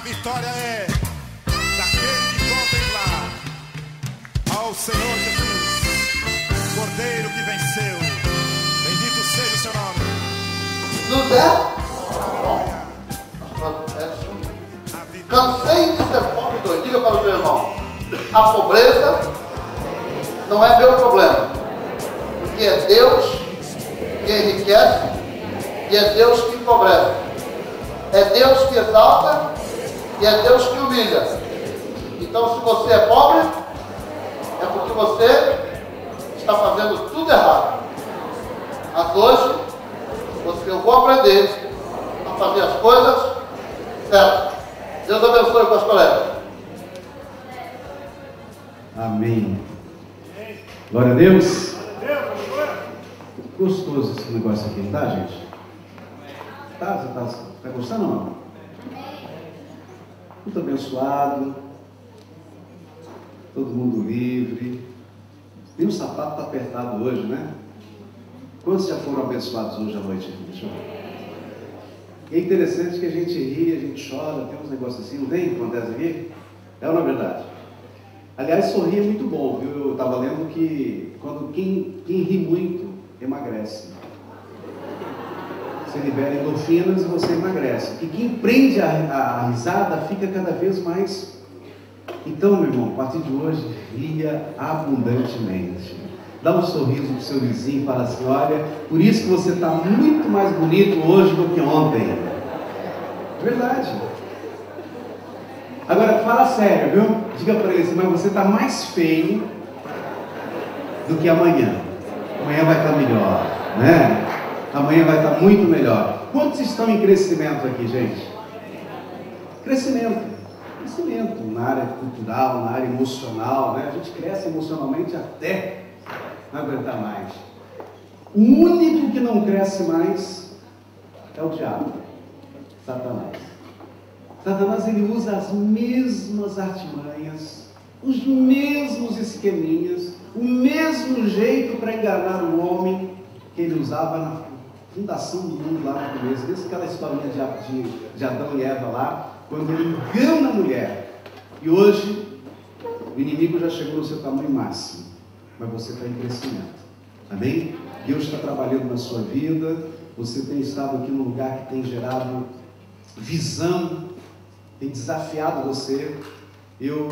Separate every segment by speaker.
Speaker 1: vitória é daquele que contemplar ao Senhor Jesus, Cordeiro que venceu. Bendito seja o seu nome.
Speaker 2: Tudo é? Cansei de ser pobre, dois. Diga para o meu irmão: a pobreza não é meu problema, porque é Deus que enriquece e é Deus que empobrece, é Deus que exalta e é Deus que humilha. Então, se você é pobre, é porque você está fazendo tudo errado. Mas hoje eu vou aprender a fazer as coisas certas. Deus abençoe com as colegas.
Speaker 3: Amém. Glória a Deus. Gostoso esse negócio aqui, não tá, gente? Tá gostando ou não? Muito abençoado. Todo mundo livre. Tem um sapato tá apertado hoje, né? Quantos já foram abençoados hoje à noite? Deixa eu ver. E é interessante que a gente ri, a gente chora, tem uns negócios assim, não tem? Acontece aqui? É ou não é verdade? Aliás, sorrir é muito bom, viu? Eu estava lendo que quem ri muito emagrece. Você libera endorfinas e você emagrece. E quem prende a risada fica cada vez mais. Então, meu irmão, a partir de hoje, ria abundantemente. Dá um sorriso pro seu vizinho e fala assim: olha, por isso que você está muito mais bonito hoje do que ontem. Verdade. Agora, fala sério, viu? Diga para ele assim: mas você está mais feio do que amanhã. Amanhã vai estar melhor, né? Amanhã vai estar muito melhor. Quantos estão em crescimento aqui, gente? Crescimento na área cultural, na área emocional, né? A gente cresce emocionalmente até não aguentar mais. O único que não cresce mais é o diabo, Satanás. Satanás, ele usa as mesmas artimanhas, os mesmos esqueminhas, o mesmo jeito para enganar o homem que ele usava na fundação do mundo lá no começo. Desde aquela historinha de Adão e Eva lá, quando ele engana a mulher. E hoje o inimigo já chegou no seu tamanho máximo, mas você está em crescimento. Amém? Deus está trabalhando na sua vida. Você tem estado aqui num lugar que tem gerado visão, tem desafiado você. Eu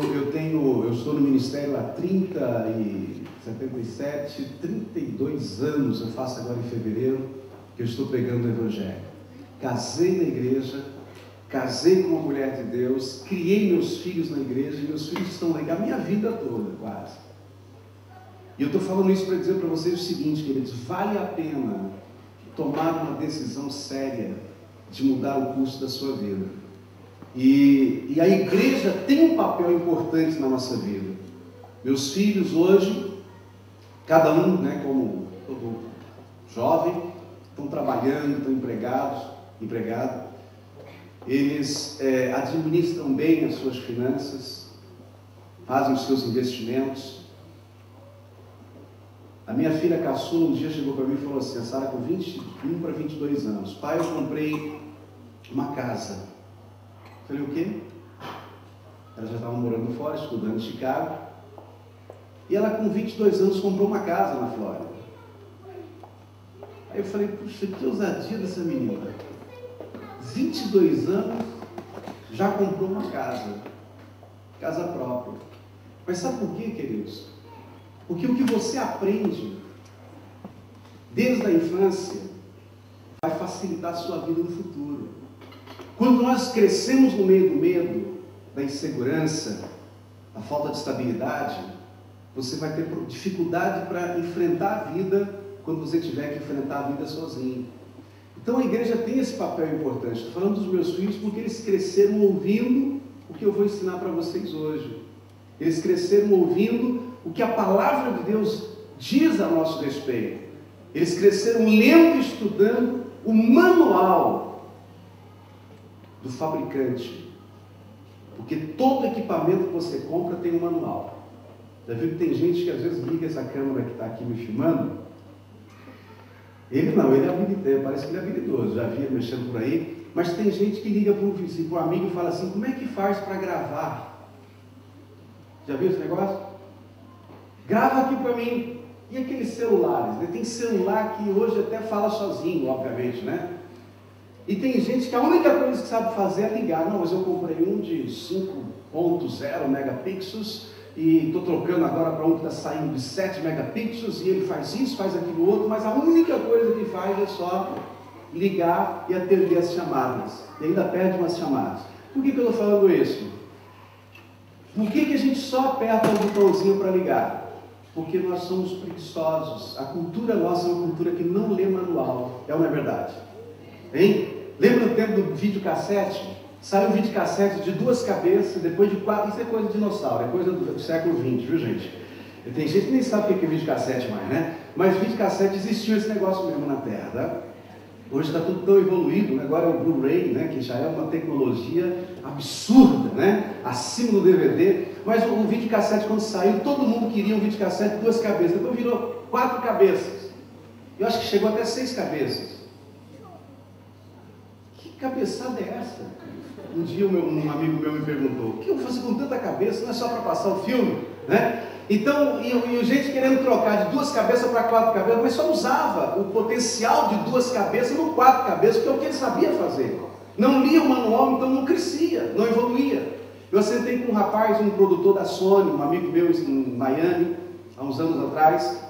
Speaker 3: estou no ministério há 32 anos, eu faço agora em fevereiro, que eu estou pregando o Evangelho. Casei na igreja, casei com uma mulher de Deus, criei meus filhos na igreja, e meus filhos estão lá a minha vida toda, quase. E eu estou falando isso para dizer para vocês o seguinte, queridos: vale a pena tomar uma decisão séria de mudar o curso da sua vida. E a igreja tem um papel importante na nossa vida. Meus filhos hoje, cada um, né, como todo jovem, estão trabalhando, estão empregados. Eles administram bem as suas finanças, fazem os seus investimentos. A minha filha caçula um dia chegou para mim e falou assim: a Sara, com 21 para 22 anos, pai, eu comprei uma casa. Eu falei: o quê? Ela já estava morando fora, estudando em Chicago, e ela com 22 anos comprou uma casa na Flórida. Aí eu falei: puxa, que ousadia dessa menina, 22 anos, já comprou uma casa própria. Mas sabe por quê, queridos? Porque o que você aprende desde a infância vai facilitar a sua vida no futuro. Quando nós crescemos no meio do medo, da insegurança, da falta de estabilidade, você vai ter dificuldade para enfrentar a vida quando você tiver que enfrentar a vida sozinho. Então a igreja tem esse papel importante. Estou falando dos meus filhos porque eles cresceram ouvindo o que eu vou ensinar para vocês hoje. Eles cresceram ouvindo o que a palavra de Deus diz a nosso respeito. Eles cresceram lendo e estudando o manual do fabricante. Porque todo equipamento que você compra tem um manual. Já viu que tem gente que às vezes liga essa câmera que está aqui me filmando? Ele não, ele é habilidoso, parece que ele é habilidoso, já vi ele mexendo por aí. mas tem gente que liga para um vizinho, para um amigo e fala assim, como é que faz para gravar? Já viu esse negócio? Grava aqui para mim. E aqueles celulares, né? Tem celular que hoje até fala sozinho, obviamente, né? E tem gente que a única coisa que sabe fazer é ligar. Não, mas eu comprei um de 5.0 megapixels e estou trocando agora para um que está saindo de 7 megapixels e ele faz isso, faz aquilo outro, mas a única coisa que faz é só ligar e atender as chamadas. E ainda perde umas chamadas. Por que eu estou falando isso? Por que a gente só aperta o botãozinho para ligar? Porque nós somos preguiçosos. A cultura nossa é uma cultura que não lê manual. É ou não é verdade? Hein? Lembra do tempo do videocassete? Saiu um videocassete de 2 cabeças, depois de 4, isso é coisa de dinossauro, é coisa do século XX, viu gente? Tem gente que nem sabe o que é videocassete mais, né? Mas videocassete existiu esse negócio mesmo na Terra, tá? Hoje está tudo tão evoluído, né? Agora é o Blu-ray, né? Que já é uma tecnologia absurda, né? Acima do DVD. Mas o videocassete, quando saiu, todo mundo queria um videocassete de 2 cabeças. Depois virou 4 cabeças. Eu acho que chegou até 6 cabeças. Que cabeçada é essa? Um dia um amigo meu me perguntou, o que eu vou fazer com tanta cabeça? Não é só para passar o filme, né? Então, e gente querendo trocar de 2 cabeças para 4 cabeças, mas só usava o potencial de 2 cabeças no 4 cabeças, que é o que ele sabia fazer. Não lia o manual, então não crescia, não evoluía. Eu sentei com um rapaz, um produtor da Sony, um amigo meu em Miami, há uns anos atrás,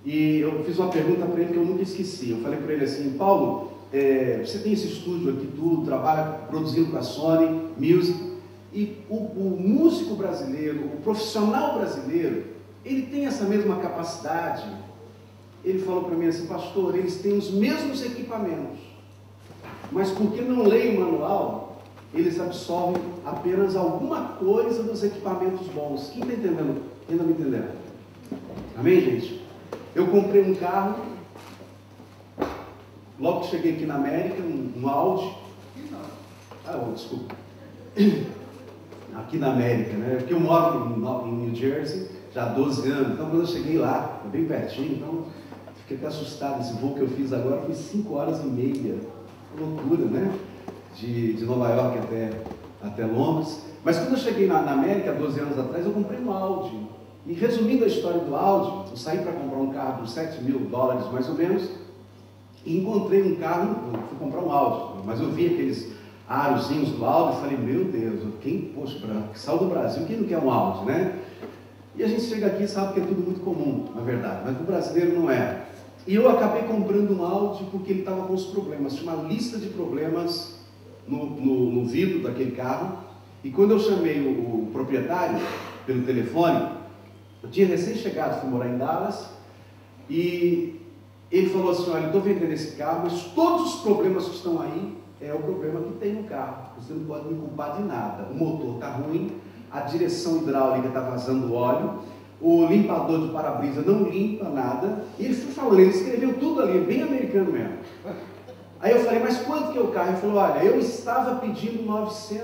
Speaker 3: e eu fiz uma pergunta para ele que eu nunca esqueci. Eu falei para ele assim, Paulo, você tem esse estúdio aqui, tudo, trabalha produzindo para a Sony Music, e o músico brasileiro, o profissional brasileiro, ele tem essa mesma capacidade? Ele falou para mim assim, pastor, eles têm os mesmos equipamentos, mas porque não leem o manual, eles absorvem apenas alguma coisa dos equipamentos bons. Quem está entendendo? Quem está me entendendo? Amém, gente? Eu comprei um carro, logo que cheguei aqui na América, um Audi. Desculpa. Aqui na América, né? Porque eu moro em New Jersey já há 12 anos, então quando eu cheguei lá, bem pertinho, então fiquei até assustado. Esse voo que eu fiz agora foi 5 horas e meia. Loucura, né? De Nova York até Londres. Mas quando eu cheguei na América, 12 anos atrás, eu comprei um Audi. E resumindo a história do Audi, eu saí para comprar um carro por $7.000 mais ou menos, e encontrei um carro, eu fui comprar um Audi, mas eu vi aqueles arozinhos do Audi e falei, meu Deus, que saiu do Brasil, quem não quer um Audi, né? E a gente chega aqui e sabe que é tudo muito comum, na verdade, mas o brasileiro não é. E eu acabei comprando um Audi porque ele estava com os problemas, tinha uma lista de problemas no vidro daquele carro, e quando eu chamei o proprietário pelo telefone, eu tinha recém-chegado, fui morar em Dallas, e ele falou assim, olha, eu estou vendendo esse carro, mas todos os problemas que estão aí é o problema que tem no carro, você não pode me culpar de nada, o motor está ruim, a direção hidráulica está vazando óleo, o limpador de para-brisa não limpa nada, e ele foi falando, ele escreveu tudo ali, bem americano mesmo. Aí eu falei, mas quanto que é o carro? Ele falou, olha, eu estava pedindo $900,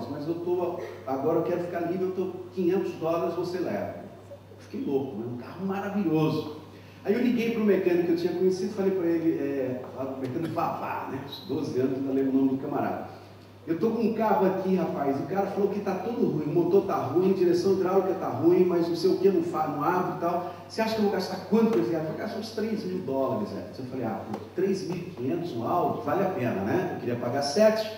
Speaker 3: mas agora eu quero ficar livre, eu estou $500, você leva. Fiquei louco, né? Um carro maravilhoso. Aí eu liguei para o mecânico que eu tinha conhecido, falei para ele, o mecânico Vavá, né? 12 anos, ainda lembro o nome do camarada. Eu estou com um carro aqui, rapaz, o cara falou que está tudo ruim, o motor está ruim, a direção hidráulica está ruim, mas não sei o que, não abre e tal. Você acha que eu vou gastar quanto com esse carro? Eu vou gastar uns $3.000. Eu falei, por 3.500 um Audi, vale a pena, né? Eu queria pagar 7.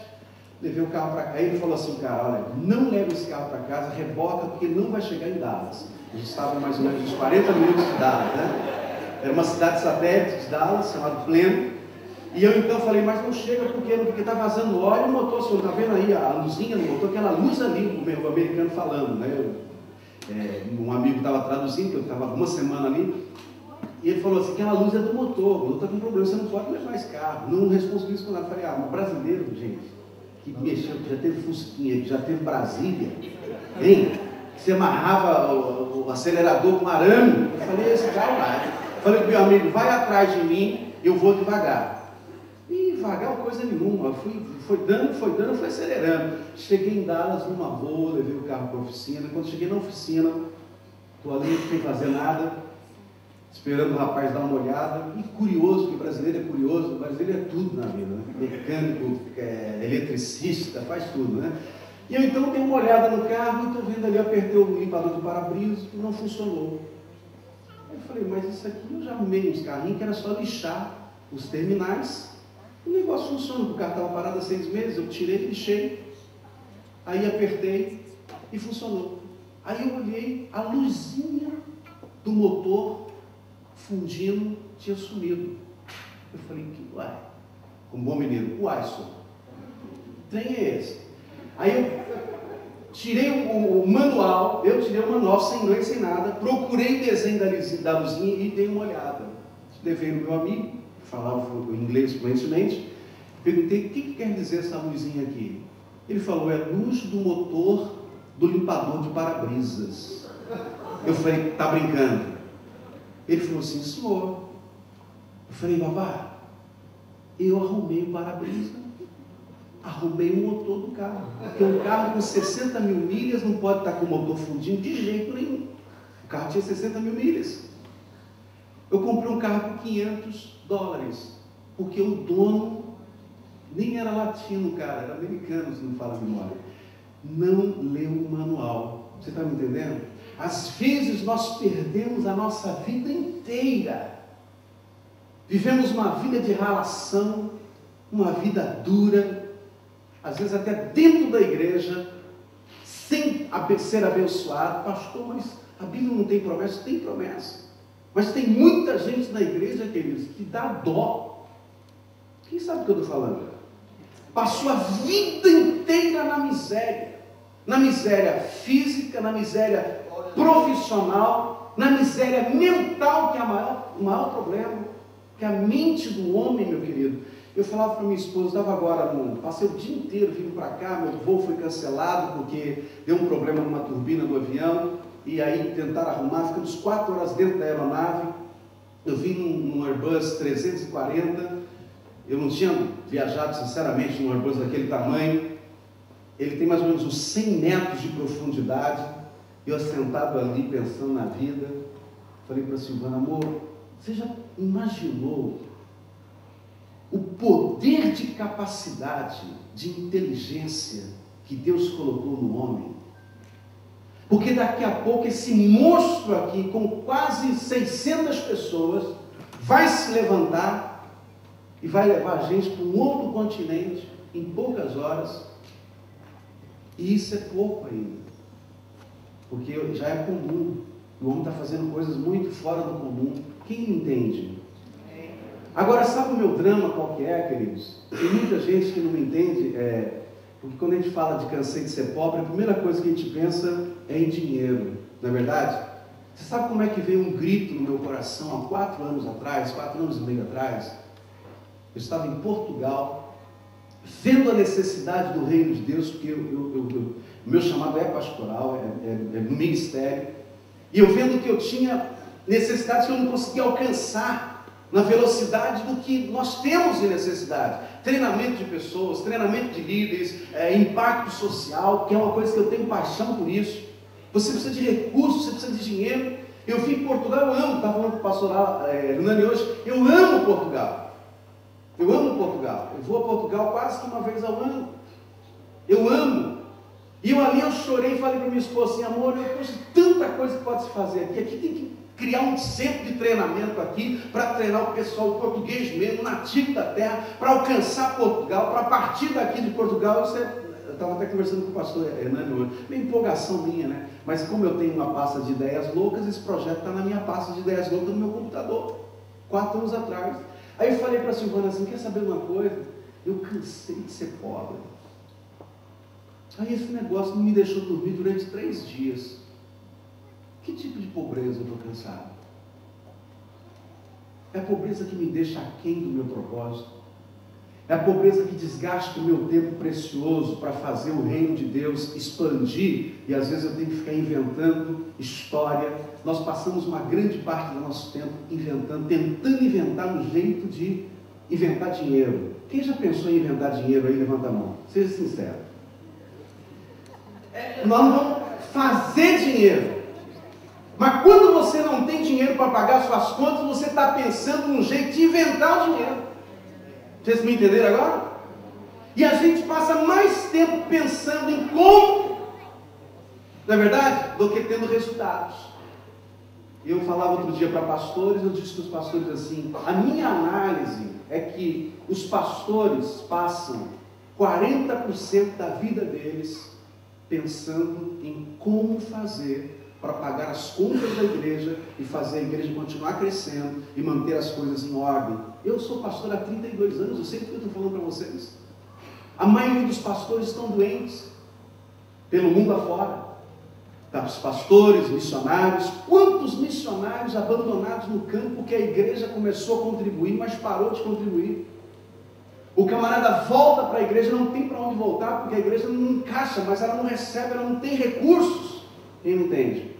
Speaker 3: Levei o carro para cá. Aí ele falou assim, cara, olha, não leve esse carro para casa, reboca, porque não vai chegar em Dallas. A gente estava mais ou menos uns 40 minutos de Dallas, né? Era uma cidade satélite de Dallas, chamada Plano. E eu então falei, mas não chega porque está vazando óleo, o motor, senhor, está vendo aí a luzinha no motor, aquela luz ali, o americano falando, né? Um amigo estava traduzindo, que eu estava uma semana ali, e ele falou assim, aquela luz é do motor, o motor está com problema, você não pode levar esse carro. Não respondi isso com nada. Eu falei, mas brasileiro, gente, que mexeu, que já teve Fusquinha, que já teve Brasília, hein? Que você amarrava o acelerador com arame. Eu falei, esse carro vai. Eu falei pro meu amigo, vai atrás de mim, eu vou devagar. E devagar coisa nenhuma, foi dando, fui acelerando. Cheguei em Dallas numa boa, levei o carro para a oficina. Quando cheguei na oficina, estou ali sem fazer nada, esperando o rapaz dar uma olhada, e curioso, porque brasileiro é curioso, o brasileiro é tudo na vida, né? Mecânico, eletricista, faz tudo, né? E eu então dei uma olhada no carro e estou vendo ali, apertei o limpador do para-brisa e não funcionou. Aí eu falei, mas isso aqui eu já arrumei uns carrinhos que era só lixar os terminais, o negócio funciona, o carro estava parado há 6 meses, eu tirei, lixei, aí apertei e funcionou. Aí eu olhei, a luzinha do motor fundindo tinha sumido. Eu falei, uai, um bom menino, uai, senhor, que trem é esse? Aí eu tirei o manual, sem inglês, sem nada, procurei o desenho da luzinha e dei uma olhada. Levei no meu amigo, que falava o inglês fluentemente, perguntei, o que quer dizer essa luzinha aqui? Ele falou, é luz do motor do limpador de para-brisas. Eu falei, tá brincando? Ele falou assim, senhor. Eu falei, babá, eu arrumei o para-brisa, arrumei o motor do carro. Porque um carro com 60 mil milhas não pode estar com o motor fundindo de jeito nenhum. O carro tinha 60 mil milhas. Eu comprei um carro por $500, porque o dono nem era latino, cara, era americano, se não fala a memória. Não leu o manual. Você está me entendendo? Às vezes nós perdemos a nossa vida inteira. Vivemos uma vida de ralação, uma vida dura, às vezes até dentro da igreja, sem ser abençoado. Pastor, mas a Bíblia não tem promessa? Tem promessa. Mas tem muita gente na igreja, queridos, que dá dó. Quem sabe o que eu estou falando? Passou a vida inteira na miséria física, na miséria profissional, na miséria mental, que é o maior problema, que é a mente do homem, meu querido. Eu falava para minha esposa, passei o dia inteiro vindo para cá, meu voo foi cancelado porque deu um problema numa turbina do avião, e aí tentaram arrumar, ficamos 4 horas dentro da aeronave. Eu vim num Airbus 340, eu não tinha viajado sinceramente num Airbus daquele tamanho. Ele tem mais ou menos uns 100 metros de profundidade. Eu sentado ali pensando na vida, falei para a Silvana, amor, você já imaginou o poder de capacidade, de inteligência que Deus colocou no homem? Porque daqui a pouco esse monstro aqui, com quase 600 pessoas, vai se levantar e vai levar a gente para um outro continente em poucas horas. E isso é pouco ainda, porque já é comum. O homem está fazendo coisas muito fora do comum. Quem me entende? Agora, sabe o meu drama qual que é, queridos? Tem muita gente que não me entende, porque quando a gente fala de cansei de ser pobre, a primeira coisa que a gente pensa é em dinheiro, não é verdade? Você sabe como é que veio um grito no meu coração há 4 anos atrás, 4 anos e meio atrás? Eu estava em Portugal, vendo a necessidade do reino de Deus, porque o meu chamado é pastoral, é no ministério, e eu vendo que eu tinha necessidades que eu não conseguia alcançar na velocidade do que nós temos de necessidade. Treinamento de pessoas, treinamento de líderes, impacto social, que é uma coisa que eu tenho paixão por isso. Você precisa de recursos, você precisa de dinheiro. Eu vim em Portugal, eu amo, estava falando com o pastor Hernani hoje, eu amo Portugal. Eu amo Portugal. Eu vou a Portugal quase que uma vez ao ano. Eu amo. E eu chorei e falei para minha esposa assim, amor, eu vejo tanta coisa que pode se fazer aqui. Aqui tem que criar um centro de treinamento aqui, para treinar o pessoal português mesmo, nativo da terra, para alcançar Portugal, para partir daqui de Portugal. Eu estava até conversando com o pastor Hernani hoje, meio empolgação minha, né? Mas como eu tenho uma pasta de ideias loucas, esse projeto está na minha pasta de ideias loucas no meu computador, 4 anos atrás. Aí eu falei para a Silvana assim, quer saber uma coisa? Eu cansei de ser pobre. Aí esse negócio não me deixou dormir durante 3 dias. Que tipo de pobreza eu estou cansado? É a pobreza que me deixa aquém do meu propósito. É a pobreza que desgasta o meu tempo precioso para fazer o reino de Deus expandir, e às vezes eu tenho que ficar inventando história. Nós passamos uma grande parte do nosso tempo tentando inventar um jeito de inventar dinheiro. Quem já pensou em inventar dinheiro aí? Levanta a mão. Seja sincero. Nós não vamos fazer dinheiro. Mas Mas quando você não tem dinheiro para pagar suas contas, você está pensando num jeito de inventar o dinheiro. Vocês me entenderam agora? E a gente passa mais tempo pensando em como, não é verdade, do que tendo resultados. Eu falava outro dia para pastores, eu disse para os pastores assim, a minha análise é que os pastores passam 40% da vida deles pensando em como fazer para pagar as contas da igreja e fazer a igreja continuar crescendo e manter as coisas em ordem. Eu sou pastor há 32 anos, eu sei o que eu estou falando para vocês. A maioria dos pastores estão doentes pelo mundo afora. Os pastores, missionários, quantos missionários abandonados no campo porque a igreja começou a contribuir, mas parou de contribuir. O camarada volta para a igreja, não tem para onde voltar, porque a igreja não encaixa, mas ela não recebe, ela não tem recursos. Quem não entende?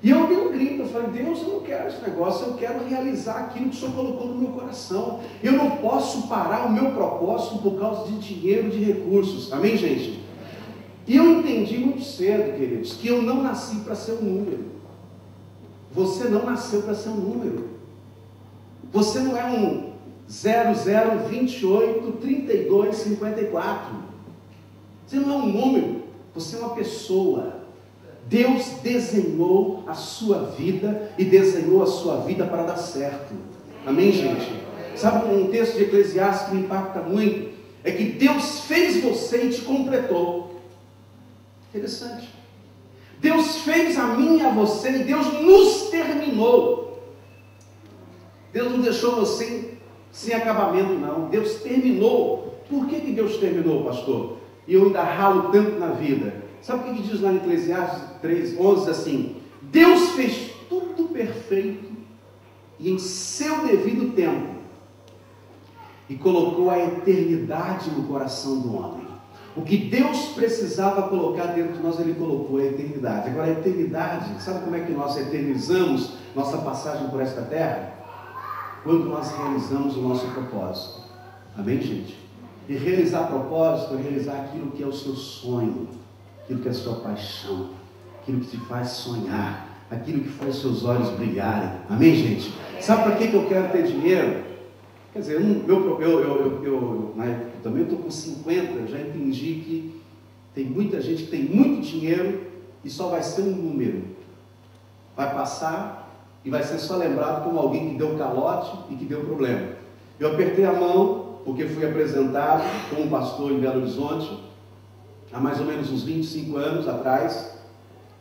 Speaker 3: E eu dei um grito, eu falei, Deus, eu não quero esse negócio, eu quero realizar aquilo que o Senhor colocou no meu coração. Eu não posso parar o meu propósito por causa de dinheiro, de recursos. Amém, gente? E eu entendi muito cedo, queridos, que eu não nasci para ser um número. Você não nasceu para ser um número. Você não é um 00283254. Você não é um número, você é uma pessoa. Deus desenhou a sua vida e desenhou a sua vida para dar certo. Amém, gente? Sabe um texto de Eclesiastes que me impacta muito? É que Deus fez você e te completou. Interessante. Deus fez a mim e a você e Deus nos terminou. Deus não deixou você sem acabamento, não. Deus terminou. Por que Deus terminou, pastor? E eu ainda ralo tanto na vida. Sabe o que diz lá em Eclesiastes 3:11 assim? Deus fez tudo perfeito e em seu devido tempo e colocou a eternidade no coração do homem. O que Deus precisava colocar dentro de nós, Ele colocou a eternidade. Agora a eternidade, sabe como é que nós eternizamos nossa passagem por esta terra? Quando nós realizamos o nosso propósito. Amém, gente? E realizar propósito é realizar aquilo que é o seu sonho, aquilo que é a sua paixão, aquilo que te faz sonhar, aquilo que faz seus olhos brilharem. Amém, gente? Sabe para que eu quero ter dinheiro? Quer dizer, na época também estou com 50, já entendi que tem muita gente que tem muito dinheiro e só vai ser um número. Vai passar e vai ser só lembrado como alguém que deu calote e que deu problema. Eu apertei a mão, porque fui apresentado como pastor em Belo Horizonte, há mais ou menos uns 25 anos atrás.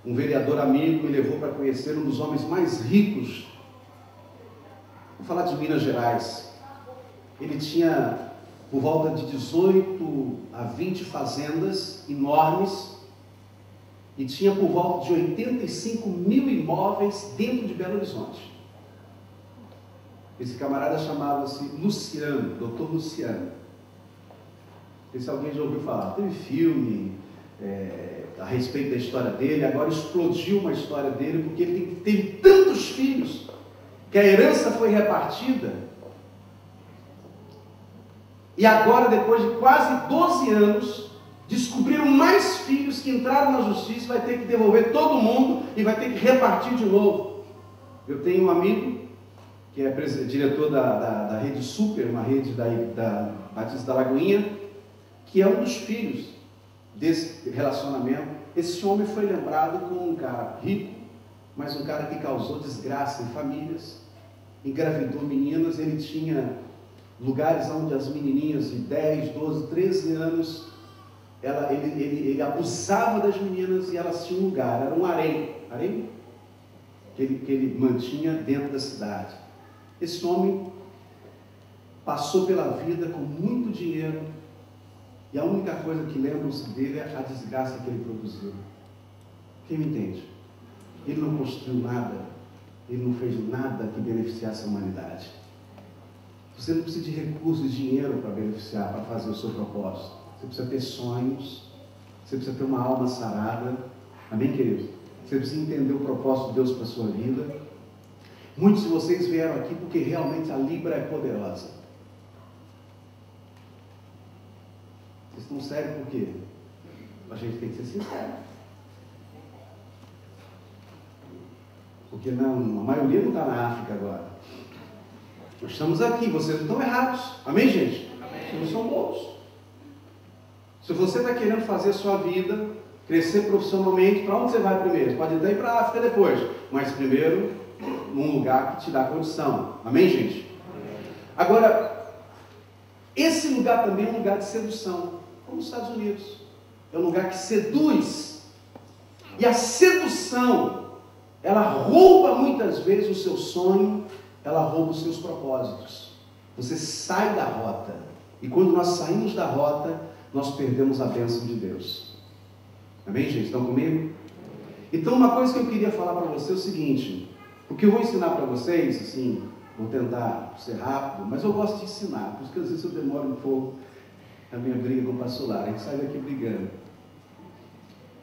Speaker 3: Um vereador amigo me levou para conhecer um dos homens mais ricos, vou falar de Minas Gerais. Ele tinha por volta de 18 a 20 fazendas enormes e tinha por volta de 85 mil imóveis dentro de Belo Horizonte. Esse camarada chamava-se Luciano, Dr. Luciano. Não sei se alguém já ouviu falar. Teve filme a respeito da história dele. Agora explodiu uma história dele porque ele teve tantos filhos que a herança foi repartida. E agora, depois de quase 12 anos, descobriram mais filhos que entraram na justiça, vai ter que devolver todo mundo e vai ter que repartir de novo. Eu tenho um amigo que é diretor da Rede Super, uma rede da Batista da Lagoinha, que é um dos filhos desse relacionamento. Esse homem foi lembrado como um cara rico, mas um cara que causou desgraça em famílias, engravidou meninas. Ele tinha lugares onde as menininhas de 10, 12, 13 anos, ele abusava das meninas e elas tinham um lugar, era um harém que ele mantinha dentro da cidade. Esse homem passou pela vida com muito dinheiro e a única coisa que lembram-se dele é a desgraça que ele produziu. Quem me entende? Ele não construiu nada, ele não fez nada que beneficiasse a humanidade. Você não precisa de recursos, de dinheiro para beneficiar, para fazer o seu propósito. Você precisa ter sonhos, você precisa ter uma alma sarada. Amém, queridos? Você precisa entender o propósito de Deus para a sua vida. Muitos de vocês vieram aqui porque realmente a Libra é poderosa. Vocês estão sérios por quê? A gente tem que ser sincero. porque não, a maioria não está na África agora. Nós estamos aqui, vocês não estão errados. Amém, gente? Amém. Vocês não são bons. Se você está querendo fazer a sua vida, crescer profissionalmente, para onde você vai primeiro? Pode até ir para a África depois, mas primeiro num lugar que te dá condição. Amém, gente? Amém. Agora, esse lugar também é um lugar de sedução, como os Estados Unidos. É um lugar que seduz. E a sedução, ela rouba muitas vezes o seu sonho, ela rouba os seus propósitos. Você sai da rota. E quando nós saímos da rota, nós perdemos a bênção de Deus. Amém, gente? Estão comigo? Então, uma coisa que eu queria falar para você é o seguinte. O que eu vou ensinar para vocês, assim, vou tentar ser rápido, mas eu gosto de ensinar. Por isso que às vezes eu demoro um pouco a minha briga com o pastor Lara. A gente sai daqui brigando.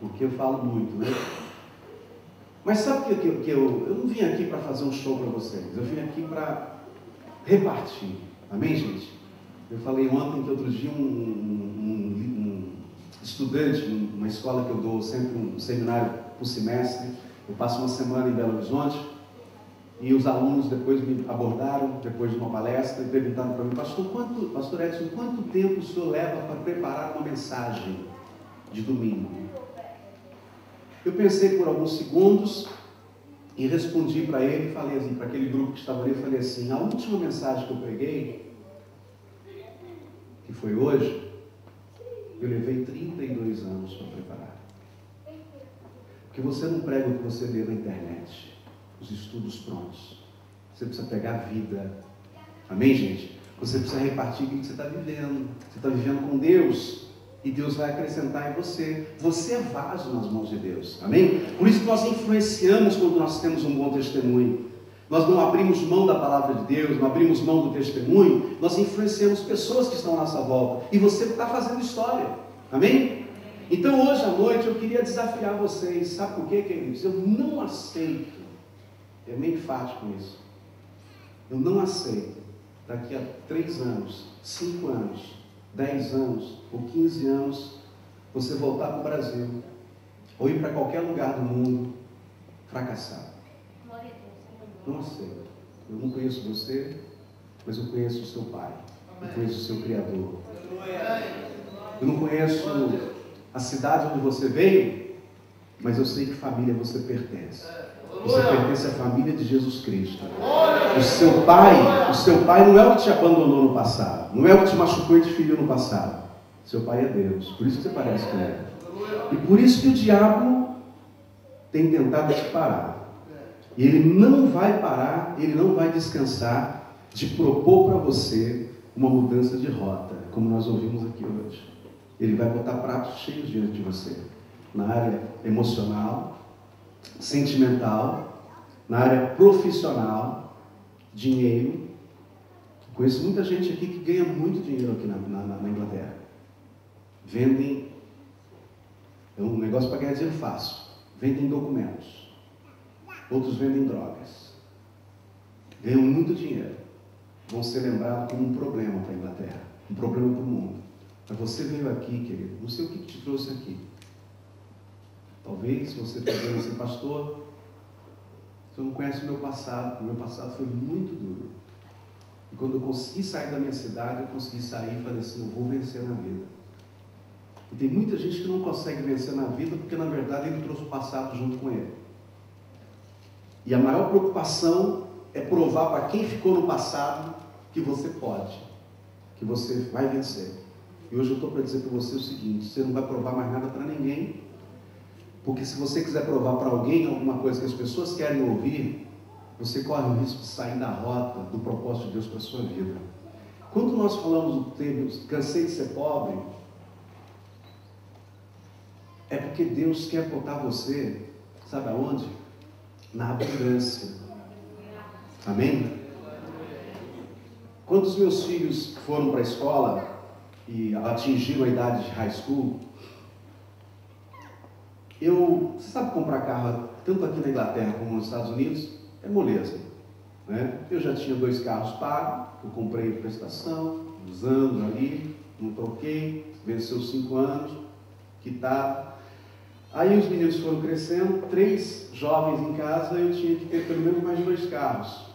Speaker 3: Porque eu falo muito, né? Mas sabe que eu não vim aqui para fazer um show para vocês. Eu vim aqui para repartir. Amém, gente? Eu falei ontem que outro dia um estudante, numa escola que eu dou sempre um seminário por semestre, eu passo uma semana em Belo Horizonte, e os alunos depois me abordaram, depois de uma palestra, e perguntaram para mim, Pastor Edson, quanto tempo o senhor leva para preparar uma mensagem de domingo? Eu pensei por alguns segundos e respondi para ele, falei assim, para aquele grupo que estava ali, eu falei assim, a última mensagem que eu preguei, que foi hoje, eu levei 32 anos para preparar. Porque você não prega o que você vê na internet, os estudos prontos. Você precisa pegar a vida. Amém, gente? Você precisa repartir o que você está vivendo. Você está vivendo com Deus. E Deus vai acrescentar em você. Você é vaso nas mãos de Deus. Amém? Por isso que nós influenciamos quando nós temos um bom testemunho. Nós não abrimos mão da palavra de Deus, não abrimos mão do testemunho. Nós influenciamos pessoas que estão à nossa volta. E você está fazendo história. Amém? Então hoje à noite eu queria desafiar vocês. Sabe por quê, queridos? Eu não aceito. É meio enfático isso. Eu não aceito. Daqui a 3 anos, 5 anos, 10 anos ou 15 anos, você voltar para o Brasil ou ir para qualquer lugar do mundo fracassado. Não aceito. Eu não conheço você, mas eu conheço o seu Pai. Eu conheço o seu Criador. Eu não conheço a cidade onde você veio, mas eu sei que família você pertence. Você pertence à família de Jesus Cristo. O seu pai não é o que te abandonou no passado, não é o que te machucou e te feriu no passado. Seu pai é Deus, por isso que você parece com ele. E por isso que o diabo tem tentado te parar. E ele não vai parar, ele não vai descansar de propor para você uma mudança de rota, como nós ouvimos aqui hoje. Ele vai botar pratos cheios diante de você, na área emocional, sentimental, na área profissional, dinheiro. Conheço muita gente aqui que ganha muito dinheiro aqui na Inglaterra. Vendem, é um negócio para ganhar dinheiro fácil, vendem documentos. Outros vendem drogas. Ganham muito dinheiro. Vão ser lembrados como um problema para a Inglaterra, um problema para o mundo. Mas você veio aqui, querido, não sei o que te trouxe aqui. Talvez você está dizendo assim, pastor, você não conhece o meu passado foi muito duro. E quando eu consegui sair da minha cidade, eu consegui sair e falei assim, eu vou vencer na vida. E tem muita gente que não consegue vencer na vida, porque na verdade ele trouxe o passado junto com ele. E a maior preocupação é provar para quem ficou no passado que você pode, que você vai vencer. E hoje eu estou para dizer para você o seguinte, você não vai provar mais nada para ninguém, porque se você quiser provar para alguém alguma coisa que as pessoas querem ouvir, você corre o risco de sair da rota do propósito de Deus para a sua vida. Quando nós falamos do termo, cansei de ser pobre, é porque Deus quer botar você, sabe aonde? Na abundância. Amém? Quando os meus filhos foram para a escola e atingiram a idade de high school, você sabe comprar carro tanto aqui na Inglaterra como nos Estados Unidos, é moleza, né? Eu já tinha 2 carros pagos, eu comprei prestação, usando ali, não troquei, venceu 5 anos, quitado. Aí os meninos foram crescendo, 3 jovens em casa, eu tinha que ter pelo menos mais 2 carros.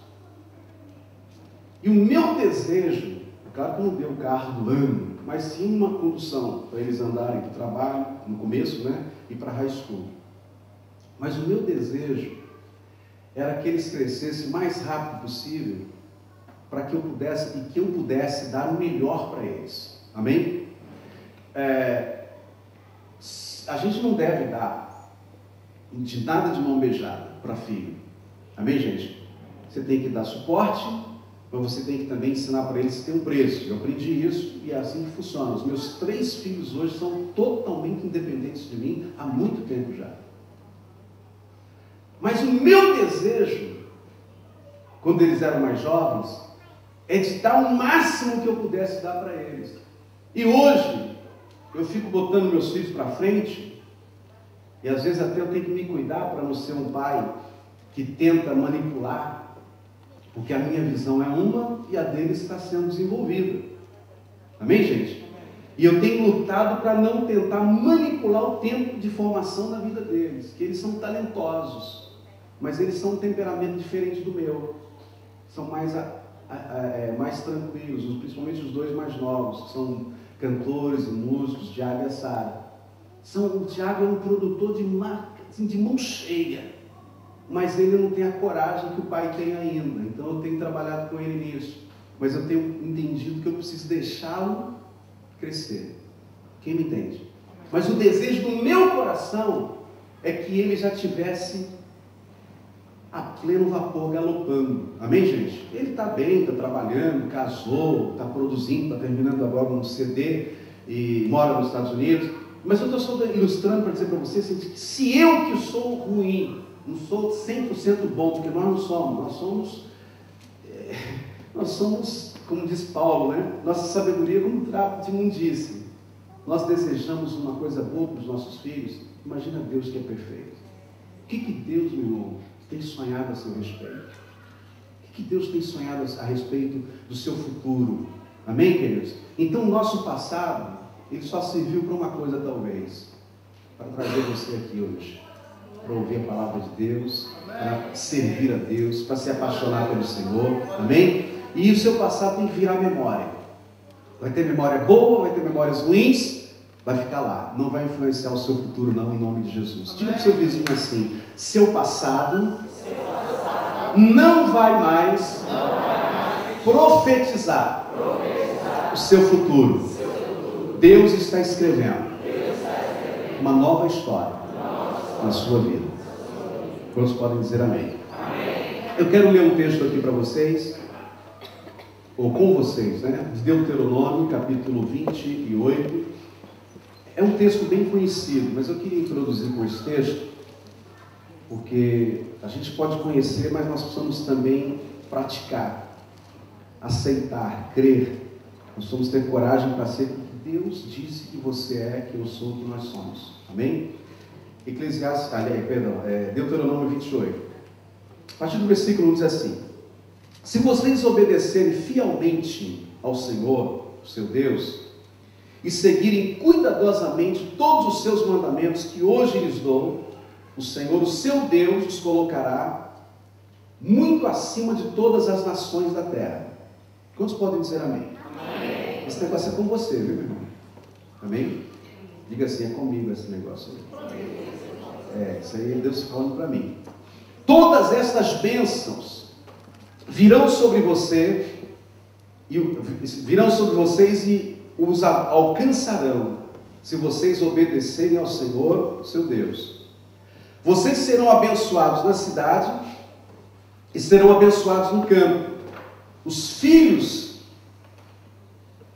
Speaker 3: E o meu desejo, claro que não deu o carro do ano, mas sim uma condução para eles andarem para o trabalho, no começo, né? E para a high school. Mas o meu desejo era que eles crescessem o mais rápido possível, para que eu pudesse dar o melhor para eles. Amém? A gente não deve dar de nada de mão beijada para filho. Amém, gente? Você tem que dar suporte, mas você tem que também ensinar para eles que tem um preço. Eu aprendi isso e é assim que funciona. Os meus 3 filhos hoje são totalmente independentes de mim há muito tempo já. Mas o meu desejo, quando eles eram mais jovens, é de dar o máximo que eu pudesse dar para eles. E hoje, eu fico botando meus filhos para frente, e às vezes até eu tenho que me cuidar para não ser um pai que tenta manipular, porque a minha visão é uma e a deles está sendo desenvolvida. Amém, gente? E eu tenho lutado para não tentar manipular o tempo de formação da vida deles, que eles são talentosos, mas eles são um temperamento diferente do meu. São mais tranquilos, principalmente os 2 mais novos, que são cantores e músicos, Tiago e a Sara. O Tiago é um produtor de marca, assim, de mão cheia, mas ele não tem a coragem que o pai tem ainda. Então eu tenho trabalhado com ele nisso, mas eu tenho entendido que eu preciso deixá-lo crescer. Quem me entende? Mas o desejo do meu coração é que ele já tivesse a pleno vapor galopando. Amém, gente? Ele está bem, está trabalhando, casou, está produzindo, está terminando agora um CD e mora nos Estados Unidos. Mas eu estou só ilustrando para dizer para vocês que se eu que sou ruim, não sou 100% bom, porque nós não somos, nós somos, como diz Paulo, né? Nossa sabedoria é como um trapo de imundície. Nós desejamos uma coisa boa para os nossos filhos. Imagina Deus que é perfeito. O que Deus, meu irmão, tem sonhado a seu respeito? O que Deus tem sonhado a respeito do seu futuro? Amém, queridos? Então o nosso passado, ele só serviu para uma coisa talvez, para trazer você aqui hoje, para ouvir a palavra de Deus, para servir a Deus, para se apaixonar pelo Senhor. Amém? E o seu passado tem que virar memória. Vai ter memória boa, vai ter memórias ruins, vai ficar lá. Não vai influenciar o seu futuro não, em nome de Jesus. Diga para o seu vizinho assim: seu passado não vai mais profetizar o seu futuro. Deus está escrevendo uma nova história na sua vida. Quantos podem dizer amém? Eu quero ler um texto aqui para vocês, ou com vocês, né? De Deuteronômio, capítulo 28. É um texto bem conhecido, mas eu queria introduzir com esse texto, porque a gente pode conhecer, mas nós precisamos também praticar, aceitar, crer. Nós precisamos ter coragem para ser o que Deus disse que você é, que eu sou, que nós somos. Amém? Deuteronômio 28. A partir do versículo 1 diz assim: se vocês obedecerem fielmente ao Senhor, o seu Deus, e seguirem cuidadosamente todos os seus mandamentos que hoje lhes dou, o Senhor, o seu Deus, os colocará muito acima de todas as nações da terra. Quantos podem dizer amém? Amém. Esse negócio é com você, viu, meu irmão? Amém? Diga assim: é comigo esse negócio aí. Isso aí é Deus falando para mim. Todas estas bênçãos virão sobre você, e os alcançarão, se vocês obedecerem ao Senhor, seu Deus. Vocês serão abençoados na cidade e serão abençoados no campo. Os filhos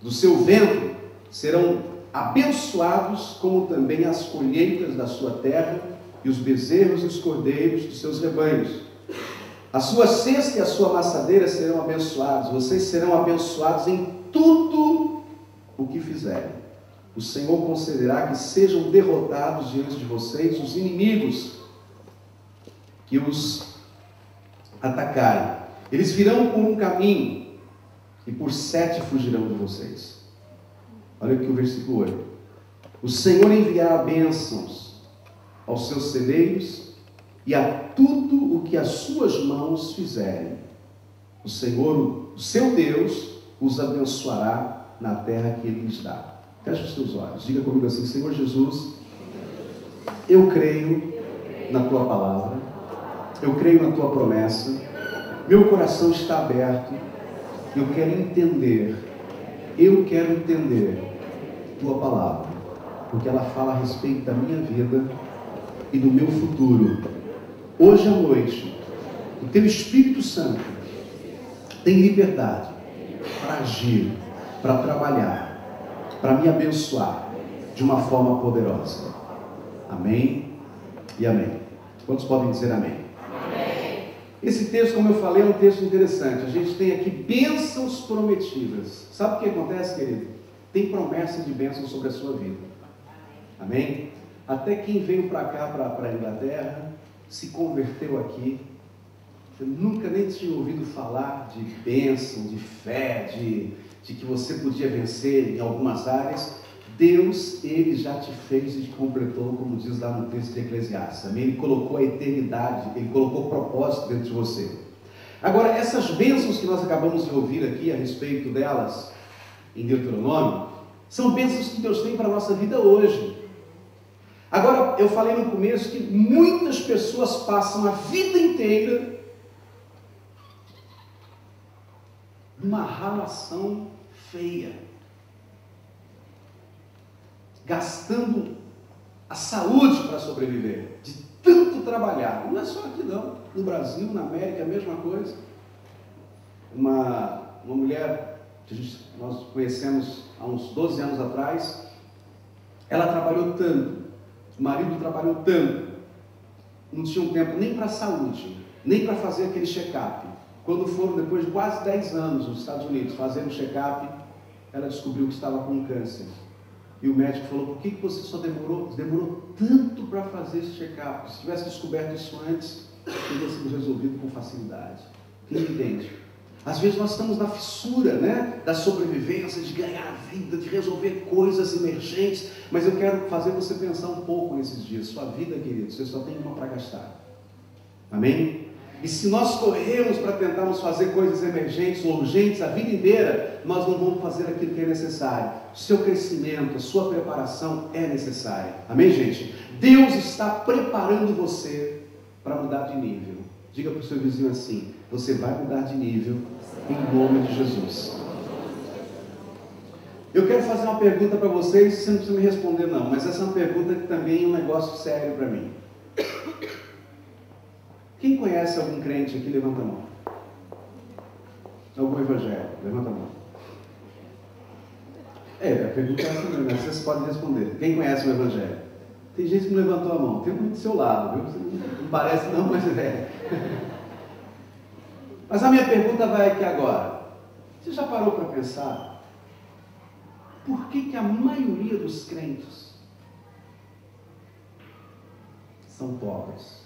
Speaker 3: do seu ventre serão abençoados, como também as colheitas da sua terra e os bezerros e os cordeiros dos seus rebanhos. A sua cesta e a sua amassadeira serão abençoados. Vocês serão abençoados em tudo o que fizerem. O Senhor concederá que sejam derrotados diante de vocês os inimigos que os atacarem. Eles virão por um caminho e por 7 fugirão de vocês. Olha aqui o versículo 8. O Senhor enviará bênçãos aos seus celeiros e a tudo o que as suas mãos fizerem. O Senhor, o seu Deus, os abençoará na terra que Ele lhes dá. Feche os teus olhos. Diga comigo assim: Senhor Jesus, eu creio na Tua palavra, eu creio na Tua promessa, meu coração está aberto, eu quero entender Tua palavra, porque ela fala a respeito da minha vida e do meu futuro. Hoje à noite, o Teu Espírito Santo tem liberdade para agir, para trabalhar, para me abençoar de uma forma poderosa. Amém e amém. Quantos podem dizer amém? Amém. Esse texto, como eu falei, é um texto interessante. A gente tem aqui bênçãos prometidas. Sabe o que acontece, querido? Tem promessa de bênção sobre a sua vida. Amém? Até quem veio para cá, para a Inglaterra, se converteu aqui. Eu nunca nem tinha ouvido falar de bênção, de fé, de que você podia vencer em algumas áreas. Deus, Ele já te fez e te completou, como diz lá no texto de Eclesiastes. Amém? Ele colocou a eternidade, Ele colocou propósito dentro de você. Agora, essas bênçãos que nós acabamos de ouvir aqui a respeito delas, em Deuteronômio, são bênçãos que Deus tem para a nossa vida hoje. Agora, eu falei no começo que muitas pessoas passam a vida inteira numa ralação feia, gastando a saúde para sobreviver, de tanto trabalhar. Não é só aqui não, no Brasil, na América, a mesma coisa. Uma mulher que nós conhecemos há uns 12 anos atrás, ela trabalhou tanto, o marido trabalhou tanto, não tinha um tempo nem para a saúde, nem para fazer aquele check-up. Quando foram, depois de quase 10 anos, nos Estados Unidos, fazendo o check-up, ela descobriu que estava com câncer. E o médico falou: por que você só demorou tanto para fazer esse check-up? Se tivesse descoberto isso antes, teria sido resolvido com facilidade. Quem entende? Às vezes nós estamos na fissura, né, da sobrevivência, de ganhar a vida, de resolver coisas emergentes, mas eu quero fazer você pensar um pouco nesses dias. Sua vida, querido, você só tem uma para gastar. Amém? E se nós corrermos para tentarmos fazer coisas emergentes ou urgentes a vida inteira, nós não vamos fazer aquilo que é necessário. O seu crescimento, a sua preparação é necessária. Amém, gente? Deus está preparando você para mudar de nível. Diga para o seu vizinho assim: você vai mudar de nível em nome de Jesus. Eu quero fazer uma pergunta para vocês, você não precisa me responder não, mas essa é uma pergunta que também é um negócio sério para mim. Quem conhece algum crente aqui? Levanta a mão. Algum evangélico? Levanta a mão. A pergunta é essa mesmo, mas vocês podem responder. Quem conhece o evangelho? Tem gente que não levantou a mão. Tem um do seu lado, viu? Não parece não, mas é. Mas a minha pergunta vai aqui agora. Você já parou para pensar por que a maioria dos crentes são pobres?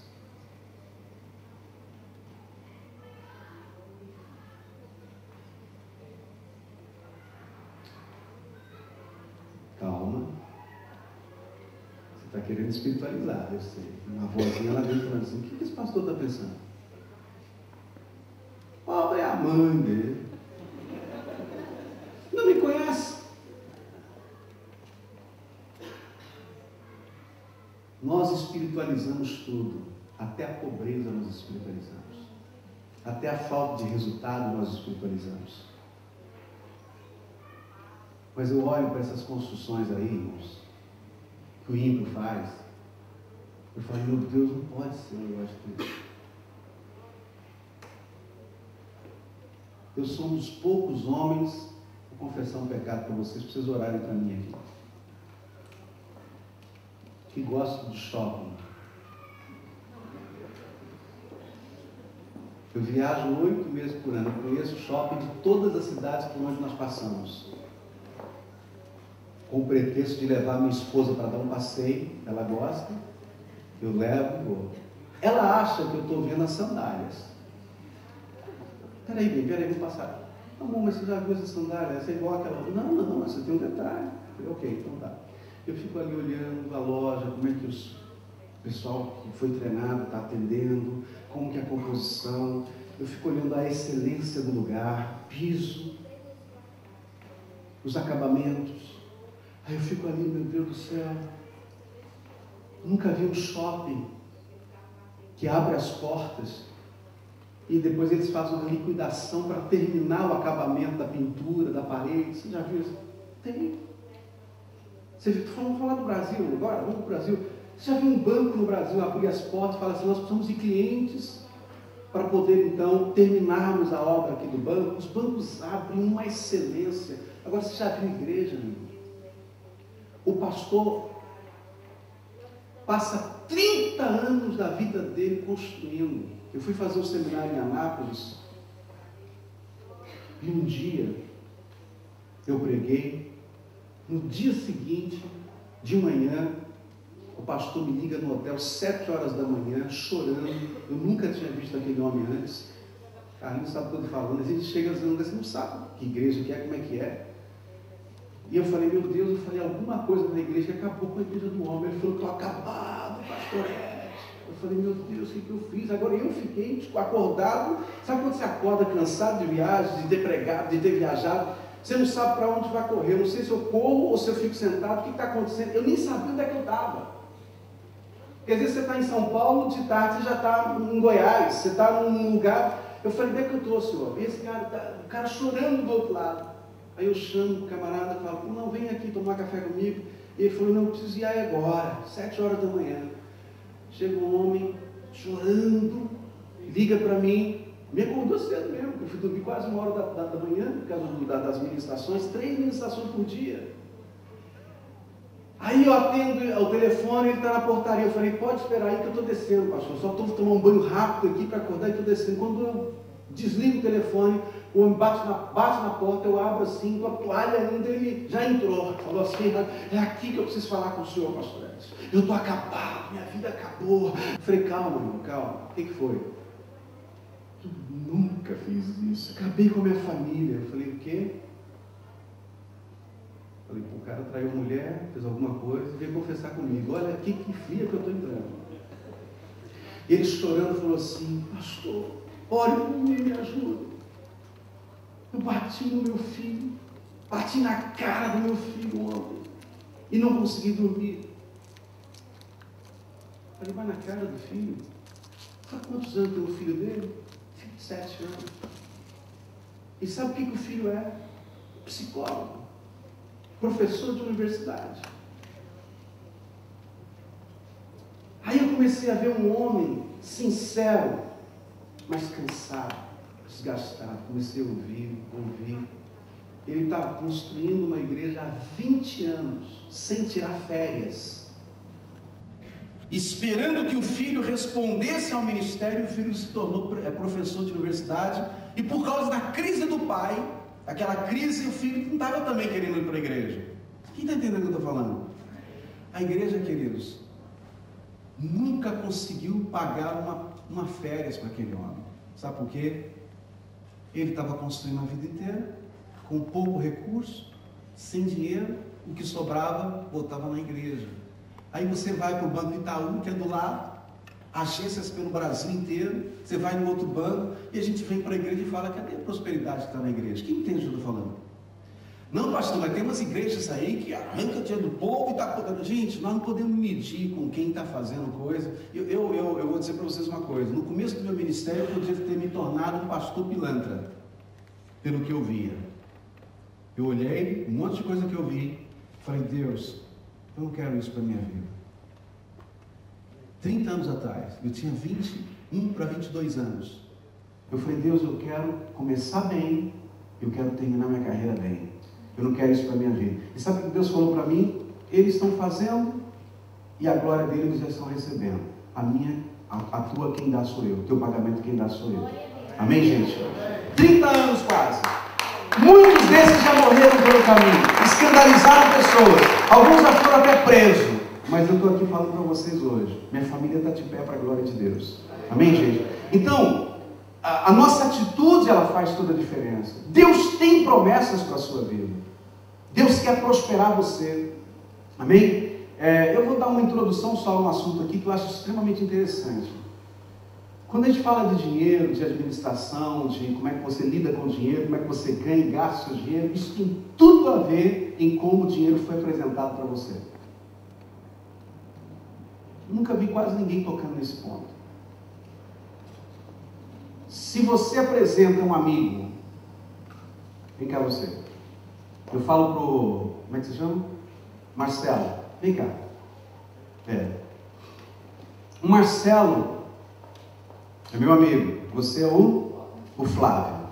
Speaker 3: Calma. Você está querendo espiritualizar, eu sei. Uma vozinha lá dentro falando assim: o que esse pastor está pensando? Pobre é a mãe dele. Não me conhece? Nós espiritualizamos tudo. Até a pobreza nós espiritualizamos. Até a falta de resultado nós espiritualizamos. Mas eu olho para essas construções aí, irmãos, que o ímpio faz. Eu falo: meu Deus, não pode ser um negócio desse. Eu sou um dos poucos homens, vou confessar um pecado para vocês orarem para mim aqui, que gosto de shopping. Eu viajo 8 meses por ano, eu conheço o shopping de todas as cidades por onde nós passamos. Com o pretexto de levar minha esposa para dar um passeio, ela gosta, eu levo e vou. Ela acha que eu estou vendo as sandálias. Peraí, vou passar. Tá bom, mas você já viu essa sandália? Essa é igual àquela outra? Não, você tem um detalhe. Ok, então tá. Eu fico ali olhando a loja, como é que pessoal que foi treinado está atendendo, como que é a composição. Eu fico olhando a excelência do lugar, piso, os acabamentos. Aí eu fico ali, meu Deus do céu, nunca vi um shopping que abre as portas e depois eles fazem uma liquidação para terminar o acabamento da pintura, da parede. Você já viu isso? Tem. Vamos falar do Brasil agora, vamos para o Brasil. Você já viu um banco no Brasil abrir as portas e falar assim, nós precisamos de clientes para poder então terminarmos a obra aqui do banco? Os bancos abrem uma excelência. Agora você já viu igreja, amigo? O pastor passa 30 anos da vida dele construindo. Eu fui fazer um seminário em Anápolis e um dia eu preguei. No dia seguinte, de manhã, o pastor me liga no hotel, 7 horas da manhã, chorando. Eu nunca tinha visto aquele homem antes. Carlinhos sabe o que eu estou falando. A gente chega dizendo, você não sabe que igreja que é, como é que é. E eu falei, meu Deus, eu falei alguma coisa na igreja que acabou com a igreja do homem. Ele falou, estou acabado, pastor Ed. Eu falei, meu Deus, o que eu fiz? Agora eu fiquei acordado. Sabe quando você acorda cansado de viagem, de ter pregado, de ter viajado? Você não sabe para onde vai correr. Eu não sei se eu corro ou se eu fico sentado. O que está acontecendo? Eu nem sabia onde é que eu estava. Porque às vezes você está em São Paulo, de tarde você já está em Goiás. Você está num lugar. Eu falei, onde é que eu estou, senhor? E esse cara, o cara chorando do outro lado. Aí eu chamo o camarada e falo, não, vem aqui tomar café comigo. E ele falou, não, eu preciso ir agora, 7 horas da manhã. Chega um homem chorando, liga para mim, me acordou cedo mesmo, eu fui dormir quase 1 hora da manhã, por causa das ministrações, 3 ministrações por dia. Aí eu atendo ao telefone, ele está na portaria. Eu falei, pode esperar aí que eu estou descendo, pastor, só estou tomando um banho rápido aqui para acordar e estou descendo. Quando eu desligo o telefone, o homem bate na porta, eu abro assim, com a toalha ainda, ele já entrou. Falou assim, é aqui que eu preciso falar com o senhor, pastor Edson. Eu estou acabado, minha vida acabou. Eu falei, calma, irmão, calma. O que foi? Eu nunca fiz isso. Acabei com a minha família. Eu falei, o quê? Falei, o cara traiu a mulher, fez alguma coisa, veio confessar comigo. Olha, que fria que eu estou entrando. Ele chorando falou assim, pastor, ore por mim, me ajuda. Eu bati no meu filho, bati na cara do meu filho ontem e não consegui dormir. Falei, vai na cara do filho. Sabe quantos anos tem o filho dele? 27 anos. E sabe o que o filho é? Psicólogo, professor de universidade. Aí eu comecei a ver um homem sincero, mas cansado, desgastado. Comecei a ouvir. Ele está construindo uma igreja há 20 anos, sem tirar férias, esperando que o filho respondesse ao ministério. O filho se tornou professor de universidade, e por causa da crise do pai, aquela crise, o filho não estava também querendo ir para a igreja. Quem está entendendo o que eu estou falando? A igreja, queridos, nunca conseguiu pagar uma férias para aquele homem. Sabe por quê? Ele estava construindo a vida inteira, com pouco recurso, sem dinheiro, o que sobrava, botava na igreja. Aí você vai para o Banco Itaú, que é do lado, agências pelo Brasil inteiro, você vai no outro banco, e a gente vem para a igreja e fala, cadê a prosperidade que está na igreja? Quem entende o que eu estou falando? Não, pastor, mas tem umas igrejas aí que arranca dinheiro do povo e está... Gente, nós não podemos medir com quem está fazendo coisa. Eu vou dizer para vocês uma coisa. No começo do meu ministério, eu podia ter me tornado um pastor pilantra, pelo que eu via. Eu olhei, um monte de coisa que eu vi, falei, Deus, eu não quero isso para a minha vida. 30 anos atrás, eu tinha 21 para 22 anos. Eu falei, Deus, eu quero começar bem, eu quero terminar minha carreira bem. Eu não quero isso para a minha vida. E sabe o que Deus falou para mim? Eles estão fazendo e a glória deles eles já estão recebendo. A tua quem dá sou eu. O teu pagamento quem dá sou eu. Amém, gente? 30 anos quase. Muitos desses já morreram pelo caminho. Escandalizaram pessoas. Alguns já foram até presos. Mas eu estou aqui falando para vocês hoje. Minha família está de pé para a glória de Deus. Amém, gente? Então, a nossa atitude, ela faz toda a diferença. Deus tem promessas para a sua vida. Deus quer prosperar você. Amém? eu vou dar uma introdução só a um assunto aqui que eu acho extremamente interessante. Quando a gente fala de dinheiro, de administração, de como é que você lida com o dinheiro, como é que você ganha e gasta o seu dinheiro, isso tem tudo a ver em como o dinheiro foi apresentado para você. Eu nunca vi quase ninguém tocando nesse ponto. Se você apresenta um amigo, vem cá você, eu falo pro, como é que você chama? Marcelo, vem cá. O Marcelo é meu amigo, você é o Flávio.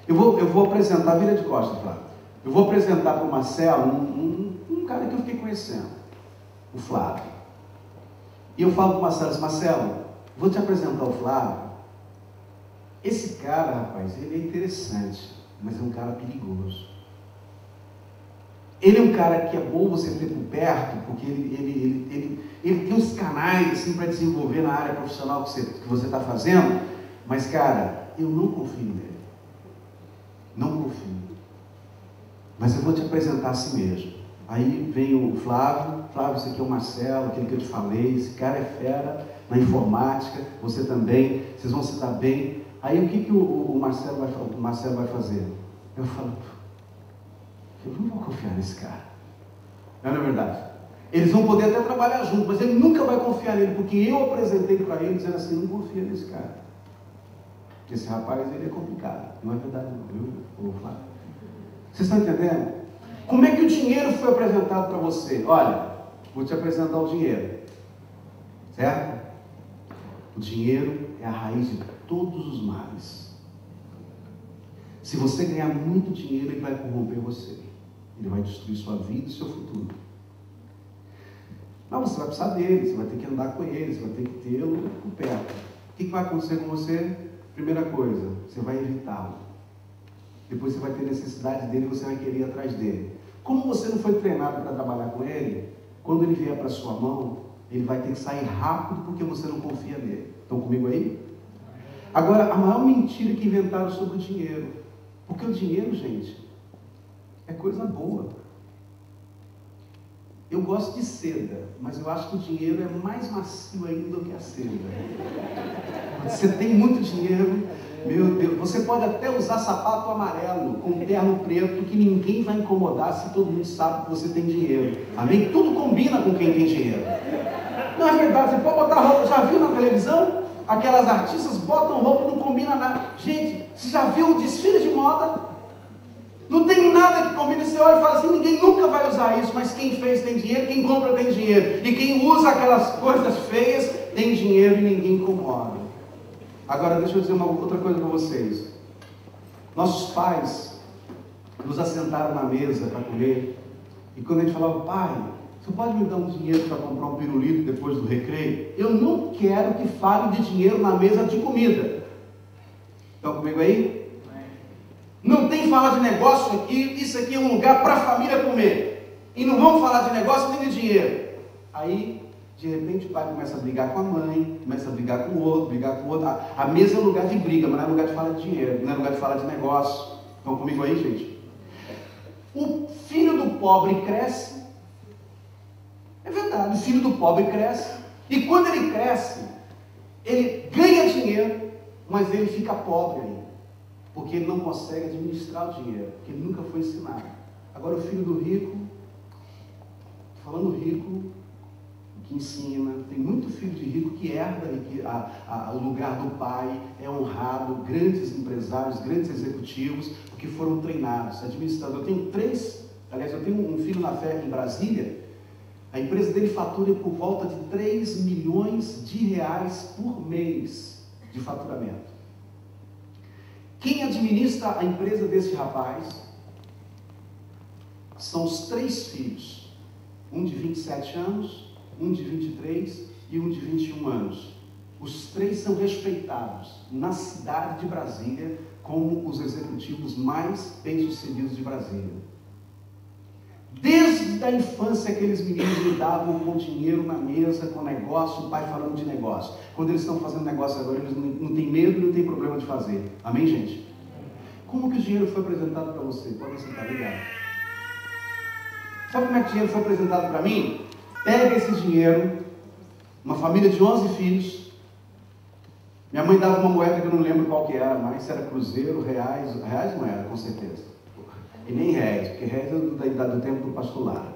Speaker 3: Eu vou apresentar, vira de costas, Flávio. Eu vou apresentar para o Marcelo um cara que eu fiquei conhecendo, o Flávio. E eu falo para o Marcelo, Marcelo, vou te apresentar o Flávio. Esse cara, rapaz, ele é interessante, mas é um cara perigoso. Ele é um cara que é bom você ter por perto, porque ele tem uns canais assim, para desenvolver na área profissional que você está fazendo, mas, cara, eu não confio nele. Não confio. Mas eu vou te apresentar assim mesmo. Aí vem o Flávio, esse aqui é o Marcelo, aquele que eu te falei, esse cara é fera na informática, você também, vocês vão se dar bem. Aí o que o Marcelo vai fazer? Eu falo, eu não vou confiar nesse cara. Não é verdade? Eles vão poder até trabalhar juntos, mas ele nunca vai confiar nele, porque eu apresentei para ele dizendo assim, não confia nesse cara. Porque esse rapaz, ele é complicado. Não é verdade não, viu, Flávio? Vocês estão entendendo? Como é que o dinheiro foi apresentado para você? Olha, vou te apresentar o dinheiro. Certo? O dinheiro é a raiz de todos os males. Se você ganhar muito dinheiro, ele vai corromper você. Ele vai destruir sua vida e seu futuro. Mas você vai precisar dele, você vai ter que andar com ele, você vai ter que tê-lo por perto. O que vai acontecer com você? Primeira coisa, você vai evitá-lo. Depois você vai ter necessidade dele e você vai querer ir atrás dele. Como você não foi treinado para trabalhar com ele, quando ele vier para sua mão, ele vai ter que sair rápido porque você não confia nele. Estão comigo aí? Agora, a maior mentira que inventaram sobre o dinheiro. Porque o dinheiro, gente, é coisa boa. Eu gosto de seda, mas eu acho que o dinheiro é mais macio ainda do que a seda. Você tem muito dinheiro, meu Deus, você pode até usar sapato amarelo com terno preto, que ninguém vai incomodar se todo mundo sabe que você tem dinheiro. Amém? Tudo combina com quem tem dinheiro. Não é verdade, você pode botar roupa, já viu na televisão? Aquelas artistas botam roupa, não combina nada. Gente, você já viu o desfile de moda? Não tem nada que combine. Você olha e fala assim, ninguém nunca vai usar isso, mas quem fez tem dinheiro, quem compra tem dinheiro. E quem usa aquelas coisas feias tem dinheiro e ninguém incomoda. Agora, deixa eu dizer uma outra coisa para vocês. Nossos pais nos assentaram na mesa para comer, e quando a gente falava, pai, você pode me dar um dinheiro para comprar um pirulito depois do recreio? Eu não quero que fale de dinheiro na mesa de comida. Estão comigo aí? Não tem falar de negócio aqui, isso aqui é um lugar para a família comer. E não vamos falar de negócio nem de dinheiro. Aí, de repente, o pai começa a brigar com a mãe, começa a brigar com o outro. A mesa é um lugar de briga, mas não é lugar de falar de dinheiro, não é lugar de falar de negócio. Estão comigo aí, gente? O filho do pobre cresce. É verdade, o filho do pobre cresce. E quando ele cresce, ele ganha dinheiro, mas ele fica pobre ainda. Porque ele não consegue administrar o dinheiro, porque ele nunca foi ensinado. Agora o filho do rico, falando rico, que ensina, tem muito filho de rico que herda o lugar do pai, é honrado, grandes empresários, grandes executivos, porque foram treinados, administrando. Eu tenho um filho na fé em Brasília, a empresa dele fatura por volta de 3 milhões de reais por mês de faturamento. Quem administra a empresa desse rapaz são os 3 filhos, um de 27 anos, um de 23 e um de 21 anos. Os 3 são respeitados na cidade de Brasília como os executivos mais bem-sucedidos de Brasília. Desde a infância, aqueles meninos lidavam com dinheiro na mesa, com negócio, o pai falando de negócio. Quando eles estão fazendo negócio agora, eles não têm medo, não têm problema de fazer. Amém, gente? Como que o dinheiro foi apresentado para você? Pode sentar, ligado. Sabe como é que o dinheiro foi apresentado para mim? pega esse dinheiro, uma família de 11 filhos. Minha mãe dava uma moeda que eu não lembro qual que era, mas era cruzeiro, reais não era, com certeza. E nem réis, porque réis é do tempo do pastor Lara.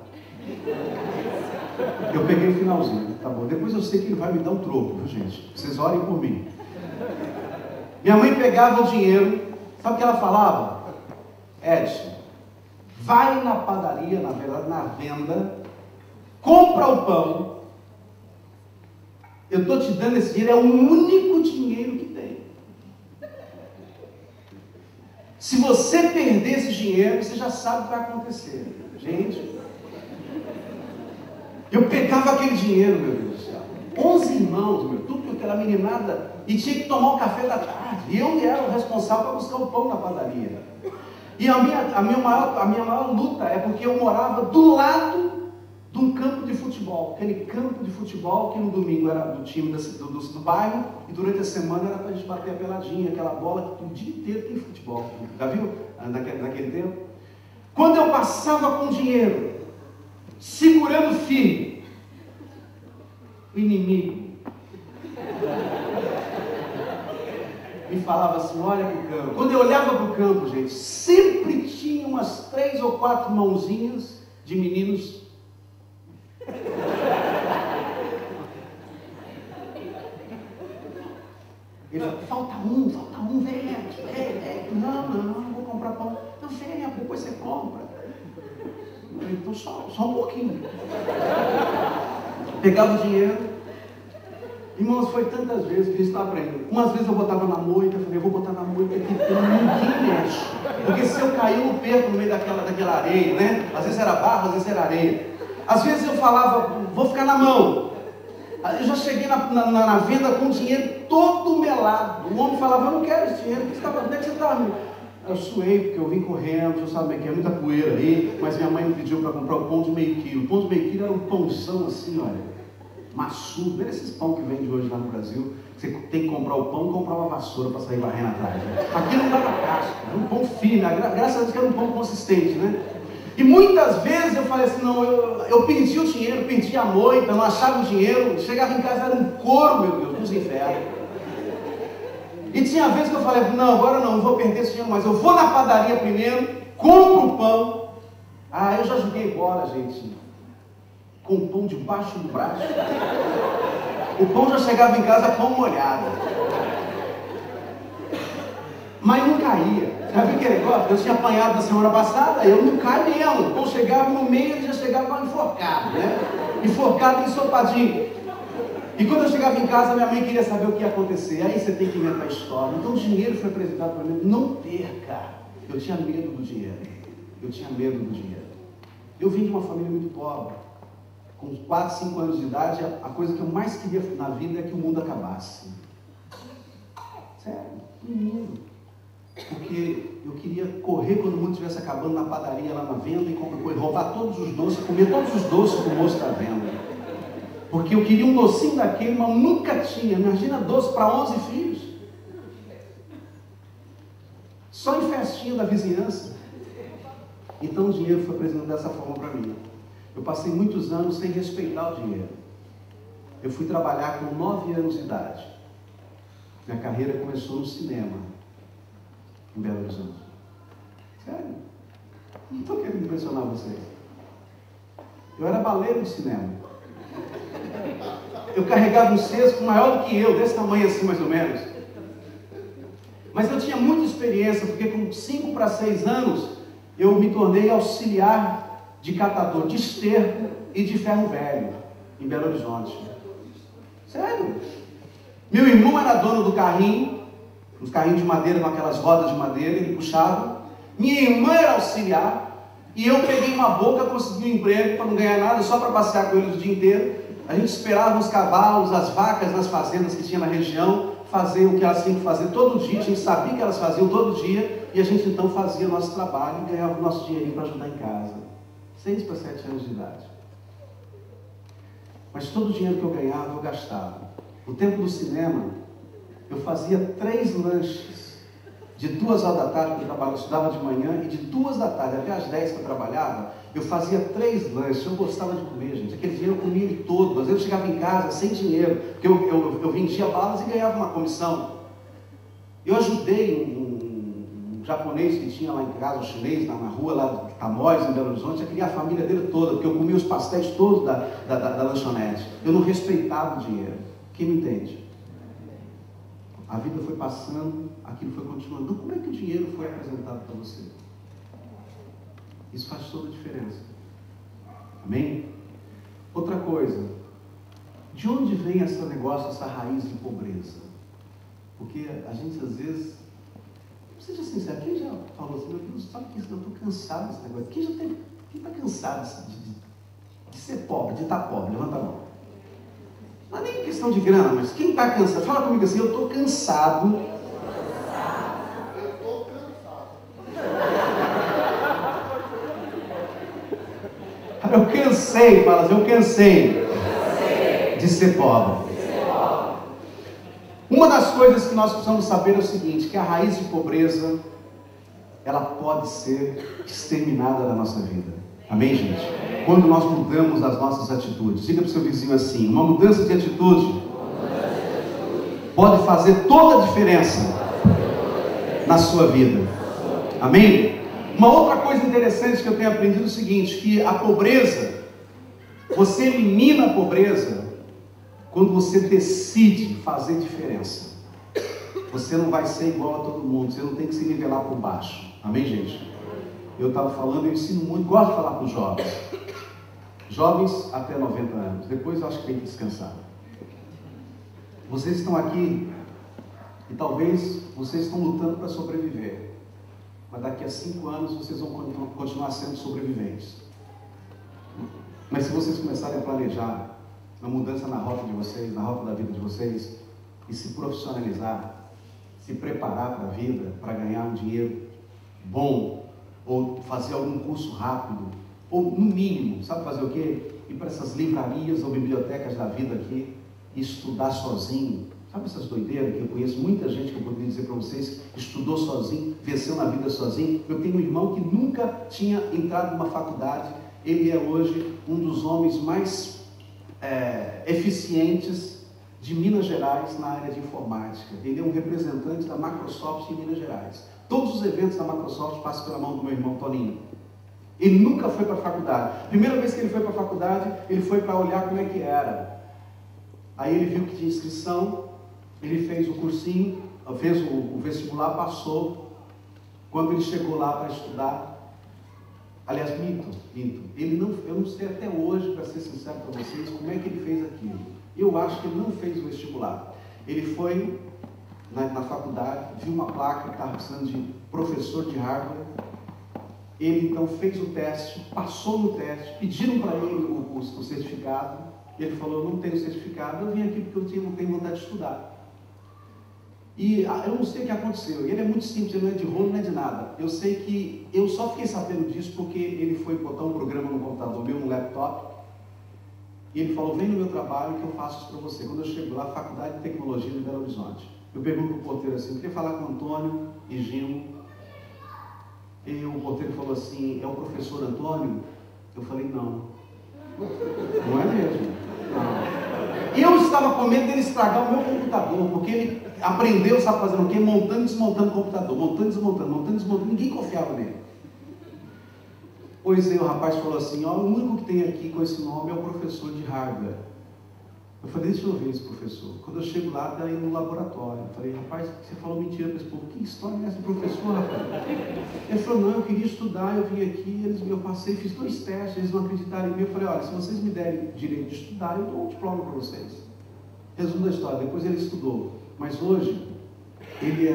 Speaker 3: Eu peguei o finalzinho, tá bom. Depois eu sei que ele vai me dar um troco, viu, gente? Vocês orem por mim. Minha mãe pegava o dinheiro, sabe o que ela falava? Edson, vai na padaria, na verdade, na venda, compra o pão. Eu estou te dando esse dinheiro, é o único dinheiro que tem. Se você perder esse dinheiro, você já sabe o que vai acontecer. Gente, eu pegava aquele dinheiro, meu Deus do céu. 11 irmãos, meu, tudo aquela meninada, e tinha que tomar o café da tarde. E eu era o responsável para buscar o pão na padaria. E a minha maior luta é porque eu morava do lado de um campo de futebol, aquele campo de futebol que no domingo era do time do bairro e durante a semana era para a gente bater a peladinha, aquela bola que o dia inteiro tem futebol. Já viu? Naquele tempo? Quando eu passava com dinheiro, segurando firme, o inimigo me falava assim, olha para o campo. Quando eu olhava para o campo, gente, sempre tinha umas 3 ou 4 mãozinhas de meninos. Ele falou, falta um, venha. Não vou comprar pão. Não, venha, depois você compra. Então só um pouquinho. Pegava o dinheiro. Irmãos, foi tantas vezes que isso está aprendendo. Umas vezes eu botava na moita, eu falei, eu vou botar na moita aqui, ninguém mexe. Porque se eu cair, eu perco no meio daquela areia, né? Às vezes era barro, às vezes era areia. Às vezes eu falava, vou ficar na mão. Eu já cheguei na venda com o dinheiro todo melado. O homem falava, eu não quero esse dinheiro. Onde é que você está? Eu suei, porque eu vim correndo, você sabe que é muita poeira aí, mas minha mãe me pediu para comprar o pão de meio quilo. O pão de meio quilo era um pãozão assim, olha, maçudo, não era esses pão que vende hoje lá no Brasil. Você tem que comprar o pão e comprar uma vassoura para sair varrendo atrás. Né? Aqui não dava casca, era um pão firme, graças a Deus que era um pão consistente, né? E muitas vezes eu falei assim, não, eu perdi o dinheiro, perdi a moita, não achava o dinheiro, chegava em casa, era um couro, meu Deus, dos infernos. E tinha vezes que eu falei, não, agora não vou perder esse dinheiro, mas eu vou na padaria primeiro, compro o pão. Ah, eu já joguei bola, gente, com o pão debaixo do braço. O pão já chegava em casa pão molhado. Mas não caía. Já viu aquele negócio? Eu tinha apanhado na semana passada, eu não caí mesmo. O pão chegava no meio, ele já chegava enforcado, né? Enforcado, ensopadinho. E quando eu chegava em casa, minha mãe queria saber o que ia acontecer. Aí você tem que inventar a história. Então o dinheiro foi apresentado para mim. Não perca. Eu tinha medo do dinheiro. Eu vim de uma família muito pobre. Com 4, 5 anos de idade, a coisa que eu mais queria na vida é que o mundo acabasse. Sério, menino. Porque eu queria correr quando o mundo estivesse acabando na padaria, lá na venda, e roubar todos os doces, comer todos os doces que o moço está vendo. Porque eu queria um docinho daquele, mas nunca tinha. Imagina doce para 11 filhos. Só em festinha da vizinhança. Então o dinheiro foi apresentado dessa forma para mim. Eu passei muitos anos sem respeitar o dinheiro. Eu fui trabalhar com 9 anos de idade. Minha carreira começou no cinema, em Belo Horizonte. Sério? Não estou querendo impressionar vocês. Eu era baleiro do cinema. Eu carregava um cesto maior do que eu, desse tamanho assim mais ou menos. Mas eu tinha muita experiência, porque com 5 para 6 anos, eu me tornei auxiliar de catador de esterco e de ferro velho, em Belo Horizonte. Sério? Meu irmão era dono do carrinho, uns carrinhos de madeira, com aquelas rodas de madeira, ele puxava. Minha irmã era auxiliar, e eu peguei uma boca, consegui um emprego para não ganhar nada, só para passear com eles o dia inteiro. A gente esperava os cavalos, as vacas nas fazendas que tinha na região, fazer o que elas tinham que fazer todo dia, a gente sabia que elas faziam todo dia, e a gente então fazia o nosso trabalho e ganhava o nosso dinheirinho para ajudar em casa. 6 para 7 anos de idade. Mas todo o dinheiro que eu ganhava, eu gastava. No tempo do cinema, eu fazia 3 lanches De 2 horas da tarde, eu estudava de manhã, e de 2 da tarde até as 10 que eu trabalhava, eu fazia 3 lanches. Eu gostava de comer, gente. Aquele dinheiro eu comia ele todo. Às vezes eu chegava em casa sem dinheiro, porque eu vendia balas e ganhava uma comissão. Eu ajudei um japonês que tinha lá em casa, um chinês, na rua lá de Tamoios, em Belo Horizonte, a criar a família dele toda, porque eu comia os pastéis todos da lanchonete. Eu não respeitava o dinheiro. Quem me entende? A vida foi passando, aquilo foi continuando. Então, como é que o dinheiro foi apresentado para você? Isso faz toda a diferença. Amém? Outra coisa, de onde vem esse negócio, essa raiz de pobreza? Porque a gente às vezes, seja sincero, quem já falou assim, meu Deus, sabe que eu estou cansado desse negócio? Quem está cansado de ser pobre, de estar pobre? Levanta a mão. Não é nem questão de grana, mas quem está cansado? Fala comigo assim, eu estou cansado.
Speaker 2: Eu estou cansado.
Speaker 3: Eu cansei, fala assim, eu cansei de ser pobre. Uma das coisas que nós precisamos saber é o seguinte, que a raiz de pobreza, ela pode ser exterminada da nossa vida. Amém, gente? Quando nós mudamos as nossas atitudes. Diga para o seu vizinho assim, uma mudança de atitude pode fazer toda a diferença na sua vida. Amém? Uma outra coisa interessante que eu tenho aprendido é o seguinte, que a pobreza, você elimina a pobreza quando você decide fazer diferença. Você não vai ser igual a todo mundo, você não tem que se nivelar por baixo. Amém, gente? Eu estava falando, eu ensino muito, gosto de falar com os jovens. Jovens até 90 anos, depois eu acho que tem que descansar. Vocês estão aqui e talvez vocês estão lutando para sobreviver. Mas daqui a 5 anos vocês vão continuar sendo sobreviventes. Mas se vocês começarem a planejar uma mudança na rota de vocês, na rota da vida de vocês, e se profissionalizar, se preparar para a vida, para ganhar um dinheiro bom, ou fazer algum curso rápido, ou no mínimo, sabe fazer o quê? Ir para essas livrarias ou bibliotecas da vida aqui, e estudar sozinho. Sabe essas doideiras que eu conheço? Muita gente que eu poderia dizer para vocês, estudou sozinho, venceu na vida sozinho. Eu tenho um irmão que nunca tinha entrado numa faculdade, ele é hoje um dos homens mais eficientes de Minas Gerais na área de informática. Ele é um representante da Microsoft em Minas Gerais. Todos os eventos da Microsoft passam pela mão do meu irmão Toninho. Ele nunca foi para a faculdade. Primeira vez que ele foi para a faculdade, ele foi para olhar como é que era. Aí ele viu que tinha inscrição, ele fez o cursinho, fez o vestibular, passou. Quando ele chegou lá para estudar, aliás, minto. Eu não sei até hoje, para ser sincero para vocês, como é que ele fez aquilo. Eu acho que ele não fez o vestibular. Ele foi na faculdade, viu uma placa que estava precisando de professor de hardware. Ele então fez o teste, passou no teste, pediram para ele o certificado. Ele falou, eu não tenho certificado, eu vim aqui porque eu não tenho vontade de estudar. E eu não sei o que aconteceu. Ele é muito simples, ele não é de rolo, não é de nada. Eu sei que eu só fiquei sabendo disso porque ele foi botar um programa no computador meu, no laptop. E ele falou, vem no meu trabalho que eu faço isso para você. Quando eu chego lá, Faculdade de Tecnologia de Belo Horizonte. Eu pergunto para o porteiro assim, eu queria falar com o Antônio e Gimo. E o porteiro falou assim, é o professor Antônio? Eu falei, não. Não é mesmo? Não. Eu estava com medo dele estragar o meu computador, porque ele aprendeu, sabe fazer o quê? Montando e desmontando o computador, montando e desmontando, ninguém confiava nele. Pois aí o rapaz falou assim, ó, o único que tem aqui com esse nome é o professor de hardware. Eu falei, deixa eu ver esse professor. Quando eu chego lá, está aí no laboratório. Eu falei, rapaz, você falou mentira para esse povo. Que história é essa, professor, rapaz? Ele falou, não, eu queria estudar, eu vim aqui, eu passei, fiz 2 testes, eles não acreditaram em mim. Eu falei, olha, se vocês me derem direito de estudar, eu dou um diploma para vocês. Resumo da história, depois ele estudou. Mas hoje, ele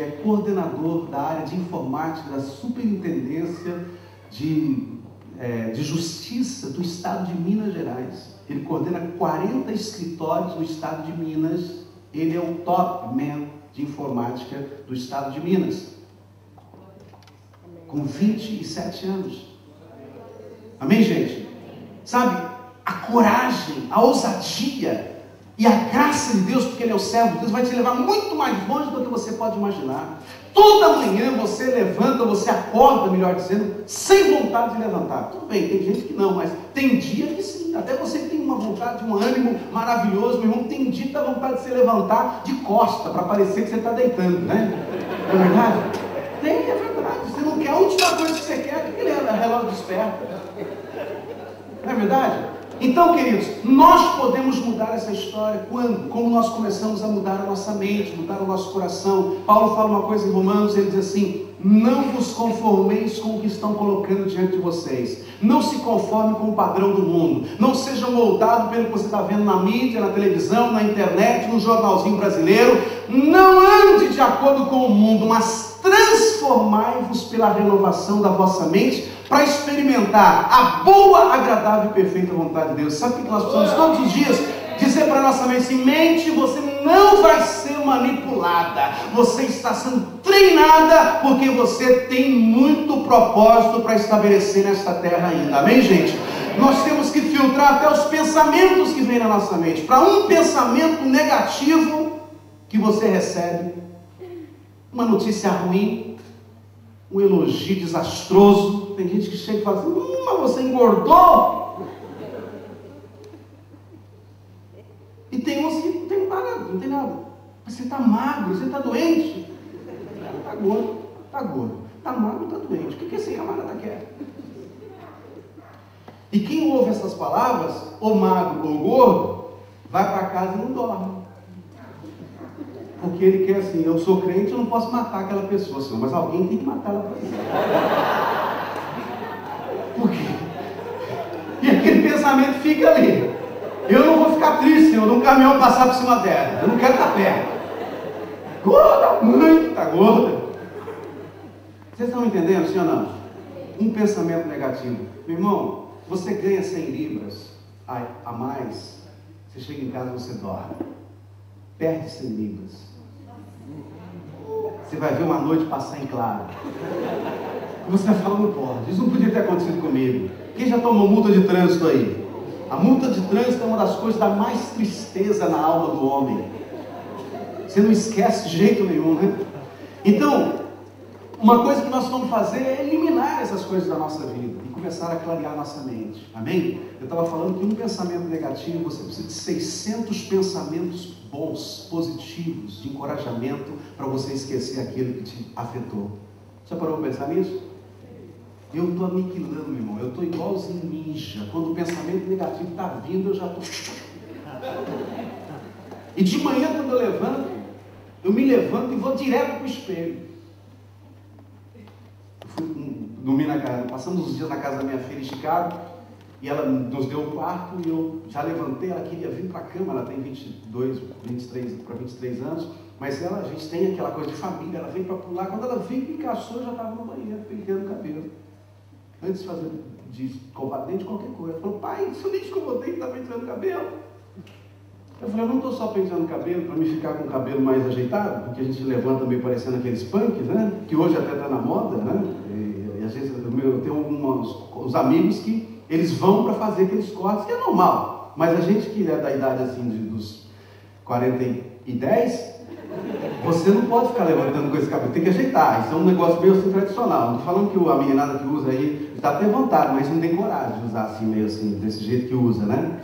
Speaker 3: é coordenador da área de informática, da superintendência de justiça do estado de Minas Gerais. Ele coordena 40 escritórios no estado de Minas. Ele é o top man de informática do estado de Minas. Com 27 anos. Amém, gente? Sabe, a coragem, a ousadia E a graça de Deus, porque Ele é o servo de Deus, vai te levar muito mais longe do que você pode imaginar. Toda manhã você levanta, você acorda, melhor dizendo, sem vontade de levantar. Tudo bem, tem gente que não, mas tem dia que sim. Até você tem uma vontade, um ânimo maravilhoso, meu irmão. Tem dia que dá vontade de se levantar de costa, para parecer que você está deitando, né? Não é verdade? É verdade. Você não quer a última coisa que você quer, aquele relógio desperta. Não é verdade? Então, queridos, nós podemos mudar essa história quando? Como nós começamos a mudar a nossa mente, mudar o nosso coração. Paulo fala uma coisa em Romanos, ele diz assim: não vos conformeis com o que estão colocando diante de vocês. Não se conforme com o padrão do mundo. Não seja moldado pelo que você está vendo na mídia, na televisão, na internet, no jornalzinho brasileiro. Não ande de acordo com o mundo, mas transformai-vos pela renovação da vossa mente, para experimentar a boa, agradável e perfeita vontade de Deus. Sabe o que nós precisamos todos os dias dizer para a nossa mente assim: mente, você não vai ser manipulada, você está sendo treinada, porque você tem muito propósito para estabelecer nesta terra ainda. Amém, gente? Nós temos que filtrar até os pensamentos que vêm na nossa mente. Para um pensamento negativo que você recebe, uma notícia ruim, um elogio desastroso. Tem gente que chega e fala assim: mas você engordou. E tem uns que não tem nada, não tem nada. Mas você está magro, você está doente. Está gordo, está gordo. Está magro, está doente. O que esse camarada quer? E quem ouve essas palavras, ou magro ou gordo, vai para casa e não dorme. Porque ele quer assim: eu sou crente, eu não posso matar aquela pessoa, senhor, mas alguém tem que matar ela para isso. Por quê? E aquele pensamento fica ali: eu não vou ficar triste, senhor, num caminhão passar por cima dela, eu não quero estar perto. Gorda, mãe, está gorda. Vocês estão entendendo, sim ou não? Um pensamento negativo. Meu irmão, você ganha 100 libras a mais, você chega em casa e você dorme. Perde 100 libras. Você vai ver uma noite passar em claro. Você vai falar: não pode, isso não podia ter acontecido comigo. Quem já tomou multa de trânsito aí? A multa de trânsito é uma das coisas da mais tristeza na alma do homem. Você não esquece de jeito nenhum, né? Então, uma coisa que nós vamos fazer é eliminar essas coisas da nossa vida e começar a clarear a nossa mente. Amém? Eu estava falando que um pensamento negativo, você precisa de 600 pensamentos bons, positivos, de encorajamento, para você esquecer aquilo que te afetou. Já parou para pensar nisso? Eu estou aniquilando, meu irmão. Eu estou igualzinho ninja. Quando o pensamento negativo está vindo, eu já estou... E de manhã, quando eu levanto, eu me levanto e vou direto para o espelho. Eu fui dormir na casa, passamos uns dias na casa da minha filha em Chicago, e ela nos deu o quarto, e eu já levantei. Ela queria vir para a cama, ela tem 23 anos, mas a gente tem aquela coisa de família, ela veio para pular. Quando ela veio, me encaixou, eu já estava no banheiro, penteando o cabelo. Antes de fazer, de escovar dente, qualquer coisa. Ela falou: pai, se eu nem escovou dente, está penteando o cabelo. Eu falei: eu não estou só penteando o cabelo para me ficar com o cabelo mais ajeitado, porque a gente levanta meio parecendo aqueles punks, né? Que hoje até está na moda, né? E às vezes eu tenho uns amigos que eles vão para fazer aqueles cortes, que é normal. Mas a gente que é da idade assim dos 40 e 10, você não pode ficar levantando com esse cabelo, tem que ajeitar. Isso é um negócio meio assim tradicional. Não estou falando que a meninada que usa aí está até vontade, mas não tem coragem de usar assim, meio assim, desse jeito que usa, né?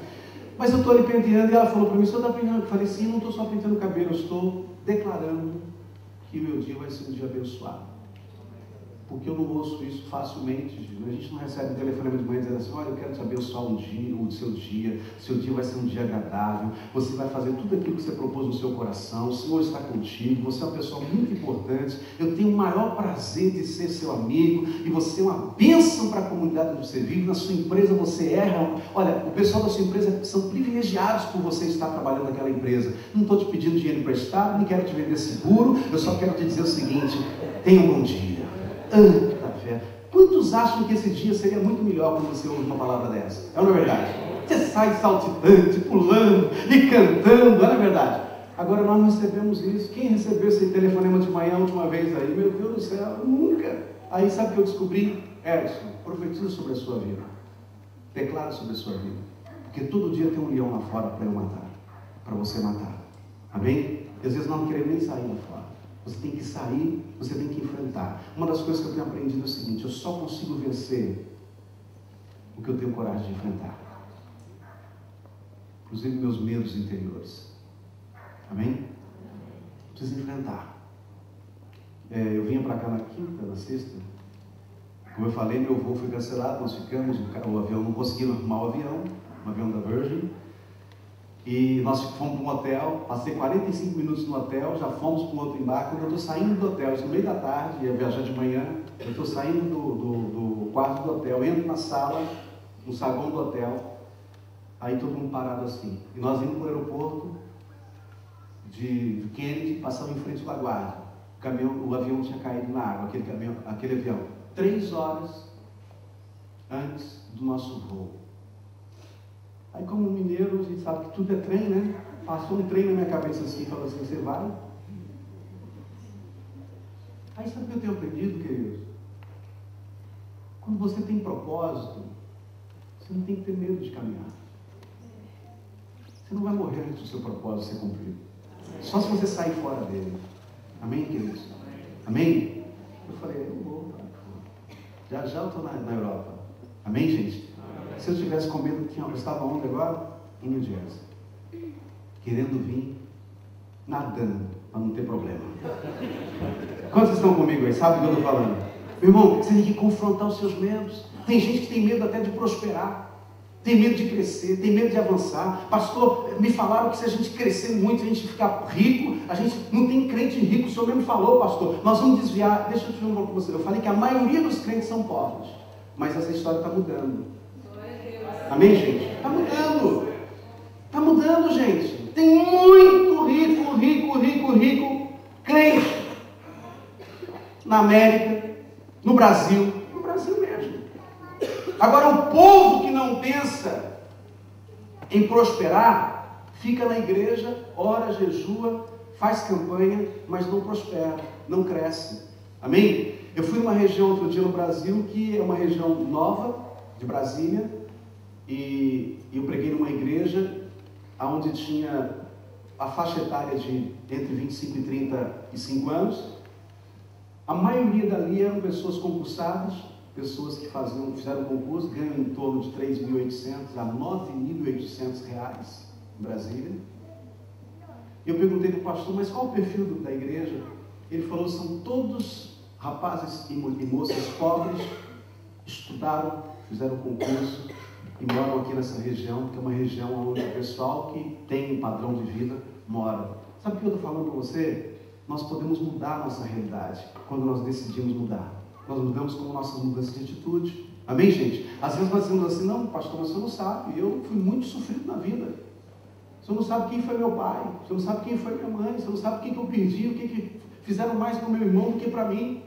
Speaker 3: Mas eu estou ali penteando e ela falou para mim: o senhor está penteando? Eu falei: sim, não estou só penteando o cabelo, eu estou declarando que o meu dia vai ser um dia abençoado. Porque eu não ouço isso facilmente. A gente não recebe um telefonema de manhã dizendo assim: olha, eu quero te abençoar o seu dia vai ser um dia agradável, você vai fazer tudo aquilo que você propôs no seu coração, o Senhor está contigo, você é uma pessoa muito importante, eu tenho o maior prazer de ser seu amigo, e você é uma bênção para a comunidade onde você vive. Na sua empresa você erra. Olha, o pessoal da sua empresa são privilegiados por você estar trabalhando naquela empresa. Não estou te pedindo dinheiro emprestado, nem quero te vender seguro, eu só quero te dizer o seguinte: tenha um bom dia. Fé. Quantos acham que esse dia seria muito melhor quando você ouve uma palavra dessa? É ou não é verdade? Você sai saltitante, pulando e cantando, não é verdade? Agora nós não recebemos isso. Quem recebeu esse telefonema de manhã a última vez aí? Meu Deus do céu, nunca. Aí sabe o que eu descobri? Edson, profetiza sobre a sua vida. Declara sobre a sua vida. Porque todo dia tem um leão lá fora para eu matar, para você matar. Amém? E às vezes nós não queremos nem sair lá fora. Você tem que sair, você tem que enfrentar. Uma das coisas que eu tenho aprendido é o seguinte: eu só consigo vencer o que eu tenho coragem de enfrentar. Inclusive meus medos interiores. Amém? Preciso enfrentar. Eu vinha para cá na quinta, na sexta. Como eu falei, meu voo foi cancelado, nós ficamos, o avião, não conseguimos arrumar o avião, um avião da Virgin. E nós fomos para um hotel, passei 45 minutos no hotel, já fomos para um outro embarque. Quando eu estou saindo do hotel, no meio da tarde, ia viajar de manhã, eu estou saindo do quarto do hotel, entro na sala, no saguão do hotel, aí todo mundo parado assim. E nós indo para o aeroporto de Kennedy, passamos em frente à guarda. O avião tinha caído na água, aquele avião. 3 horas antes do nosso voo. Aí, como mineiro, a gente sabe que tudo é trem, né? Passou um trem na minha cabeça assim, falou assim: você vai? Aí, sabe o que eu tenho aprendido, queridos? Quando você tem propósito, você não tem que ter medo de caminhar. Você não vai morrer antes do seu propósito ser cumprido. Só se você sair fora dele. Amém, queridos? Amém? Eu falei: eu vou. Já eu estou na Europa. Amém, gente? Se eu tivesse com medo, eu estava onde agora? Em New Jersey. Querendo vir, nadando, para não ter problema. Quantos estão comigo aí? Sabe o que eu estou falando? Meu irmão, você tem que confrontar os seus medos. Tem gente que tem medo até de prosperar. Tem medo de crescer, tem medo de avançar. Pastor, me falaram que se a gente crescer muito, a gente ficar rico, a gente não tem crente rico. O senhor mesmo falou, pastor, nós vamos desviar. Deixa eu te falar com você. Eu falei que a maioria dos crentes são pobres. Mas essa história está mudando. Amém, gente? Está mudando. Está mudando, gente. Tem muito rico, crente. Na América, no Brasil mesmo. Agora, o povo que não pensa em prosperar, fica na igreja, ora, jejua, faz campanha, mas não prospera, não cresce. Amém? Eu fui numa região outro dia no Brasil, que é uma região nova, de Brasília, e eu preguei numa igreja onde tinha a faixa etária de entre 25 e 35 anos. A maioria dali eram pessoas concursadas, pessoas que fizeram concurso, ganham em torno de R$ 3.800 a R$ 9.800 em Brasília. Eu perguntei para o pastor: mas qual o perfil da igreja? Ele falou: são todos rapazes e moças pobres, estudaram, fizeram concurso e moram aqui nessa região, que é uma região onde o pessoal que tem um padrão de vida mora. Sabe o que eu estou falando para você? Nós podemos mudar a nossa realidade quando nós decidimos mudar. Nós mudamos com nossas mudanças de atitude. Amém, gente? Às vezes nós dizemos assim: não, pastor, mas você não sabe, eu fui muito sofrido na vida. Você não sabe quem foi meu pai, você não sabe quem foi minha mãe, você não sabe o que eu perdi, o que fizeram mais para o meu irmão do que para mim.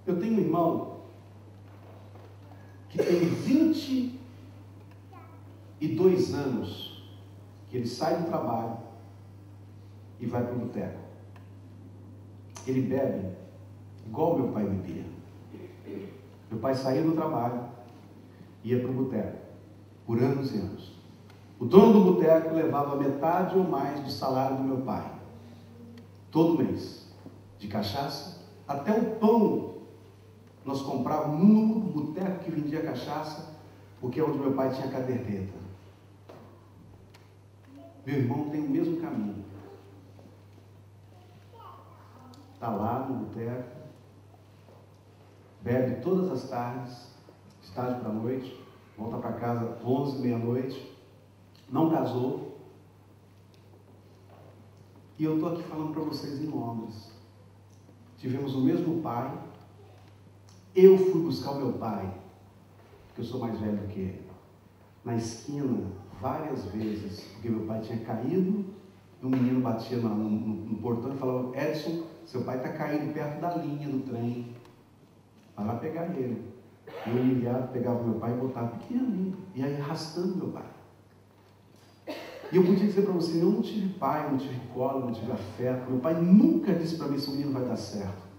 Speaker 3: Eu tenho um irmão que tem 22 anos que ele sai do trabalho e vai para o boteco. Ele bebe igual meu pai bebia. Meu pai saía do trabalho e ia para o boteco por anos e anos. O dono do boteco levava metade ou mais do salário do meu pai todo mês, de cachaça. Até o pão nós comprávamos no boteco que vendia cachaça, porque é onde meu pai tinha caderneta. Meu irmão tem o mesmo caminho. Está lá no boteco, bebe todas as tardes, de tarde para a noite, volta para casa 11, meia-noite, não casou. E eu estou aqui falando para vocês em Londres. Tivemos o mesmo pai. Eu fui buscar o meu pai, porque eu sou mais velho que ele, na esquina várias vezes, porque meu pai tinha caído, e um menino batia no portão e falava: Edson, seu pai está caído perto da linha do trem, vai lá pegar ele. E eu, enviado, pegava meu pai e botava pequenininho, e aí arrastando meu pai. E eu podia dizer para você: eu não tive pai, não tive colo, não tive afeto. Meu pai nunca disse para mim: esse menino vai dar certo.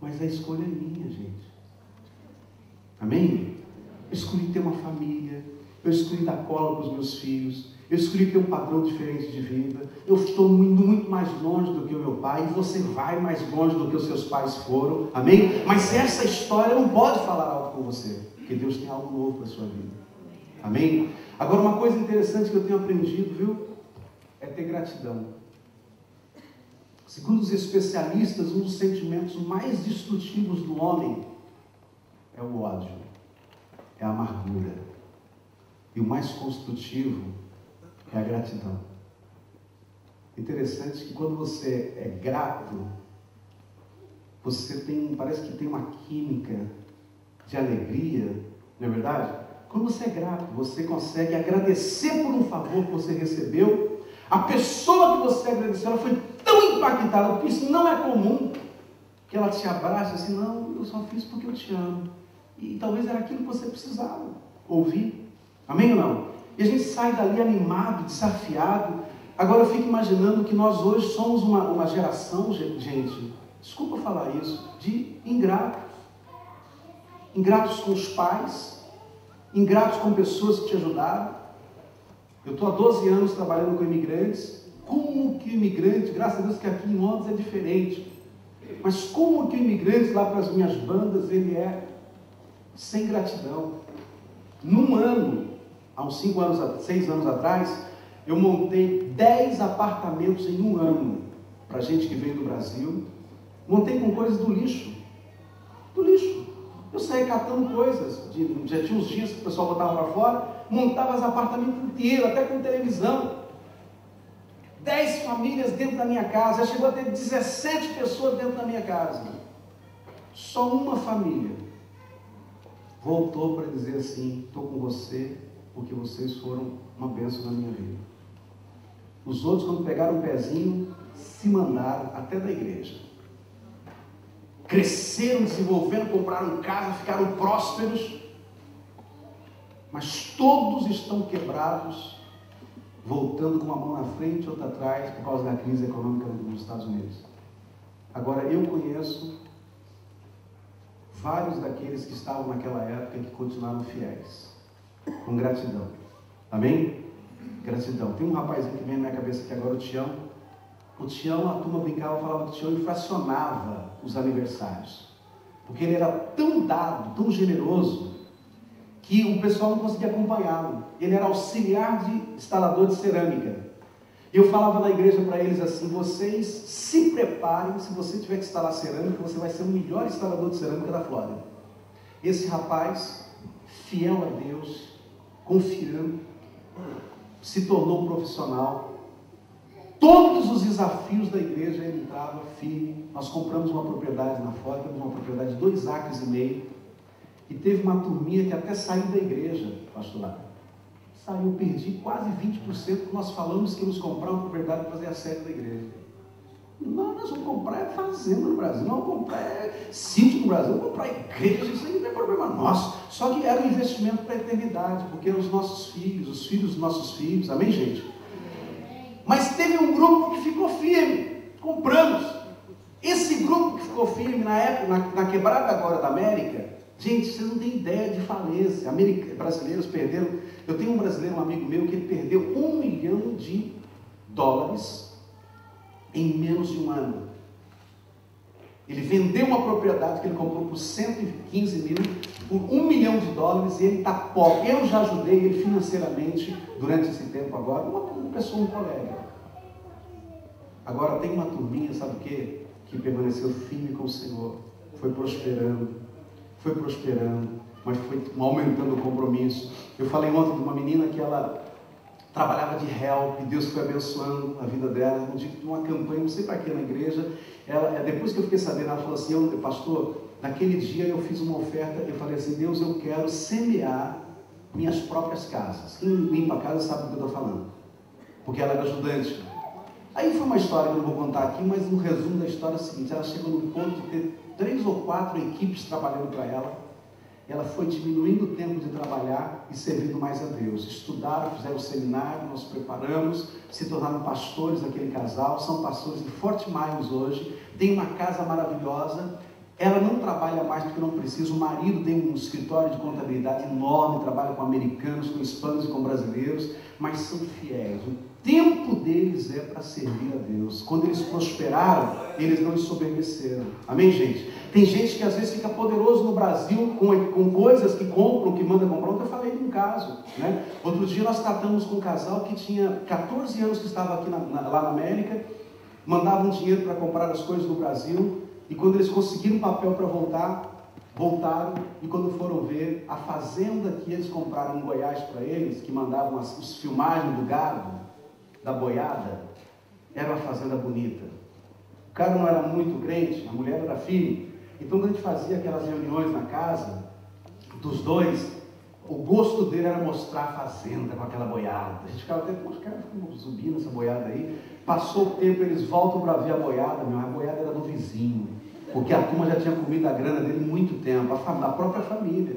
Speaker 3: Mas a escolha é minha, gente. Amém? Eu escolhi ter uma família, eu escolhi dar cola para os meus filhos, eu escolhi ter um padrão diferente de vida, eu estou indo muito mais longe do que o meu pai, e você vai mais longe do que os seus pais foram, amém? Mas essa história não pode falar algo com você, porque Deus tem algo novo para a sua vida, amém? Agora, uma coisa interessante que eu tenho aprendido, viu, é ter gratidão. Segundo os especialistas, um dos sentimentos mais destrutivos do homem é o ódio, é a amargura. E o mais construtivo é a gratidão. Interessante que quando você é grato, parece que tem uma química de alegria, não é verdade? Quando você é grato, você consegue agradecer por um favor que você recebeu. A pessoa que você agradeceu, ela foi tão impactada, porque isso não é comum, que ela te abraça assim, não, eu só fiz porque eu te amo. E talvez era aquilo que você precisava ouvir. Amém ou não? E a gente sai dali animado, desafiado. Agora eu fico imaginando que nós hoje somos uma geração, gente, desculpa falar isso, de ingratos. Ingratos com os pais, ingratos com pessoas que te ajudaram. Eu estou há 12 anos trabalhando com imigrantes. Como que o imigrante, graças a Deus que aqui em Londres é diferente, mas como que o imigrante lá para as minhas bandas, ele é sem gratidão. Num ano, há uns 6 anos atrás, eu montei 10 apartamentos em um ano, para gente que veio do Brasil. Montei com coisas do lixo. Do lixo. Eu saí catando coisas, já tinha uns dias que o pessoal botava para fora, montava os apartamentos inteiros, até com televisão. 10 famílias dentro da minha casa, já chegou a ter 17 pessoas dentro da minha casa. Só uma família voltou para dizer assim, estou com você, porque vocês foram uma bênção na minha vida. Os outros, quando pegaram o pezinho, se mandaram até da igreja. Cresceram, desenvolveram, compraram casa, ficaram prósperos, mas todos estão quebrados, voltando com uma mão na frente e outra atrás, por causa da crise econômica nos Estados Unidos. Agora, eu conheço vários daqueles que estavam naquela época e que continuaram fiéis, com gratidão. Amém? Gratidão. Tem um rapazinho que vem na minha cabeça aqui agora, o Tião. O Tião, a turma brincava, falava que o Tião inflacionava os aniversários, porque ele era tão dado, tão generoso, que o pessoal não conseguia acompanhá-lo. Ele era auxiliar de instalador de cerâmica. Eu falava na igreja para eles assim, vocês se preparem, se você tiver que instalar cerâmica, você vai ser o melhor instalador de cerâmica da Flórida. Esse rapaz, fiel a Deus, confiando, se tornou um profissional. Todos os desafios da igreja ele entrava firme. Nós compramos uma propriedade na Flórida, uma propriedade de 2,5 acres, e teve uma turminha que até saiu da igreja, pastor lá. Saiu, perdi quase 20%, porque nós falamos que íamos comprar uma propriedade para fazer a sede da igreja. Não, nós vamos comprar fazenda no Brasil, não vamos comprar sítio no Brasil, vamos comprar igreja, isso aí não é problema nosso. Só que era um investimento para a eternidade, porque eram os nossos filhos, os filhos dos nossos filhos, amém, gente? Mas teve um grupo que ficou firme, compramos. Esse grupo que ficou firme na época, na quebrada agora da América, gente, vocês não têm ideia de falência. Brasileiros perderam. Eu tenho um brasileiro, um amigo meu, que ele perdeu $1 milhão em menos de um ano. Ele vendeu uma propriedade que ele comprou por 115 mil, por $1 milhão, e ele está pobre. Eu já ajudei ele financeiramente durante esse tempo agora, uma pessoa, um colega. Agora tem uma turminha, sabe o quê? Que permaneceu firme com o Senhor, foi prosperando, mas foi aumentando o compromisso. Eu falei ontem de uma menina que ela trabalhava de help, e Deus foi abençoando a vida dela, numa campanha, não sei para que, na igreja. Depois que eu fiquei sabendo, ela falou assim, pastor, naquele dia eu fiz uma oferta, eu falei assim, Deus, eu quero semear minhas próprias casas. Quem limpa a casa sabe do que eu estou falando, porque ela era ajudante. Aí foi uma história que eu não vou contar aqui, mas um resumo da história é o seguinte, ela chegou num ponto de ter 3 ou 4 equipes trabalhando para ela. Ela foi diminuindo o tempo de trabalhar e servindo mais a Deus. Estudaram, fizeram o seminário, nós preparamos, se tornaram pastores daquele casal, são pastores em Fort Myers hoje, tem uma casa maravilhosa. Ela não trabalha mais porque não precisa. O marido tem um escritório de contabilidade enorme, trabalha com americanos, com hispanos e com brasileiros, mas são fiéis. O tempo deles é para servir a Deus. Quando eles prosperaram, eles não ensoberbeceram. Amém, gente? Tem gente que às vezes fica poderoso no Brasil com coisas que compram, que manda comprar. Ontem eu falei de um caso, né? Outro dia nós tratamos com um casal que tinha 14 anos que estava aqui lá na América, mandavam dinheiro para comprar as coisas no Brasil, e quando eles conseguiram papel para voltaram, e quando foram ver, a fazenda que eles compraram em Goiás para eles, que mandavam as filmagens do gado, da boiada, era uma fazenda bonita. O cara não era muito crente, a mulher era filha. Então quando a gente fazia aquelas reuniões na casa dos dois, o gosto dele era mostrar a fazenda com aquela boiada. A gente ficava até, os caras ficam subindo essa boiada aí. Passou o tempo, eles voltam para ver a boiada, a boiada era do vizinho, porque a turma já tinha comido a grana dele muito tempo, a própria família.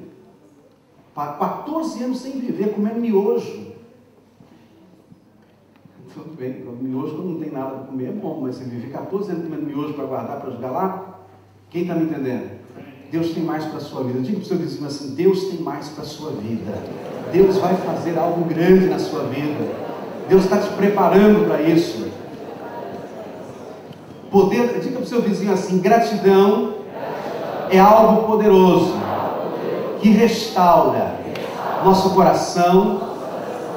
Speaker 3: 14 anos sem viver, comendo miojo. Tudo bem, miojo quando não tem nada para comer é bom, mas você viver 14 anos comendo miojo para guardar, para jogar lá, quem está me entendendo? Deus tem mais para a sua vida. Diga para o seu vizinho assim, Deus tem mais para a sua vida. Deus vai fazer algo grande na sua vida. Deus está te preparando para isso. Diga para o seu vizinho assim, gratidão é algo poderoso, que restaura nosso coração,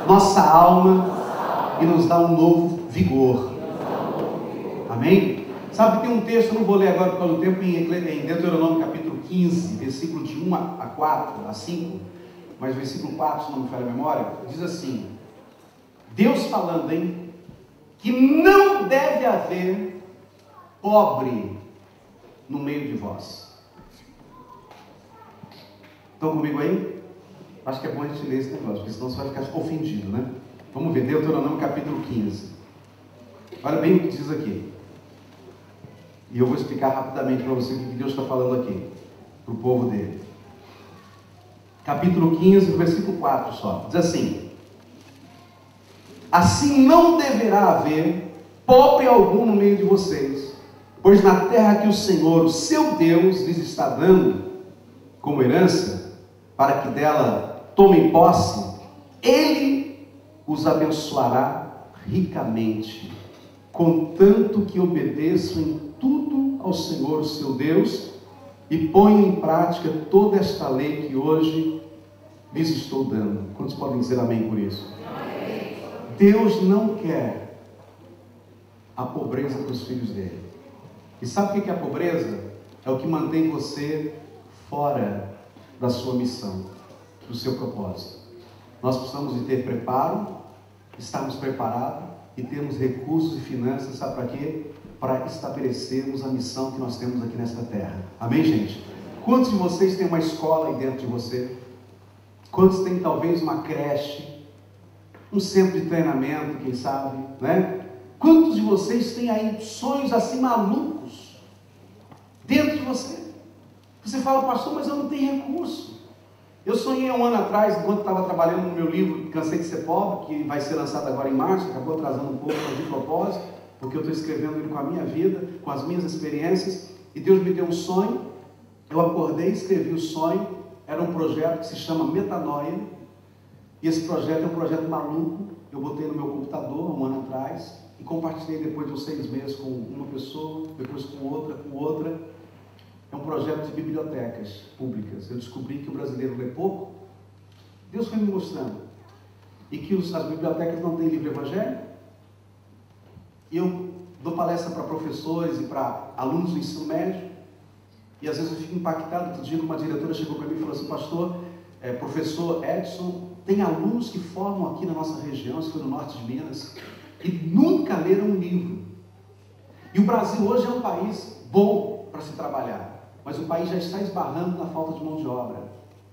Speaker 3: nossa alma, e nos dá um novo vigor. Amém? Sabe, tem um texto, eu não vou ler agora por causa do tempo, em Deuteronômio capítulo 15, versículo de 1 a 4, a 5, mas versículo 4, se não me falha a memória, diz assim, Deus falando, que não deve haver pobre no meio de vós. Estão comigo aí? Acho que é bom a gente ler esse negócio, porque senão você vai ficar ofendido, né? Vamos ver, Deuteronômio capítulo 15. Olha bem o que diz aqui. E eu vou explicar rapidamente para você o que Deus está falando aqui, para o povo dele. Capítulo 15, versículo 4 só. Diz assim, assim não deverá haver pobre algum no meio de vocês, pois na terra que o Senhor, o seu Deus, lhes está dando como herança, para que dela tomem posse, Ele os abençoará ricamente, contanto que obedeçam em tudo ao Senhor, o seu Deus, e ponham em prática toda esta lei que hoje lhes estou dando. Quantos podem dizer amém por isso? Amém. Deus não quer a pobreza para os filhos dele. E sabe o que é a pobreza? É o que mantém você fora da sua missão, do seu propósito. Nós precisamos de ter preparo, estarmos preparados e termos recursos e finanças, sabe para quê? Para estabelecermos a missão que nós temos aqui nesta terra. Amém, gente? Quantos de vocês têm uma escola aí dentro de você? Quantos têm talvez uma creche, um centro de treinamento, quem sabe, né? Quantos de vocês têm aí sonhos assim malucos dentro de você? Você fala, pastor, mas eu não tenho recurso. Eu sonhei há um ano atrás, enquanto estava trabalhando no meu livro Cansei de Ser Pobre, que vai ser lançado agora em março, acabou atrasando um pouco, mas de propósito, porque eu estou escrevendo ele com a minha vida, com as minhas experiências, e Deus me deu um sonho. Eu acordei, escrevi o sonho. Era um projeto que se chama Metanoia, e esse projeto é um projeto maluco. Eu botei no meu computador um ano atrás e compartilhei depois de uns 6 meses com uma pessoa, depois com outra. É um projeto de bibliotecas públicas. Eu descobri que o brasileiro lê pouco. Deus foi me mostrando. E que as bibliotecas não têm livro evangelho. E eu dou palestra para professores e para alunos do ensino médio. E às vezes eu fico impactado. Outro dia uma diretora chegou para mim e falou assim, pastor, professor Edson, tem alunos que formam aqui na nossa região, isso foi no norte de Minas, que nunca leram um livro. E o Brasil hoje é um país bom para se trabalhar, mas o país já está esbarrando na falta de mão de obra.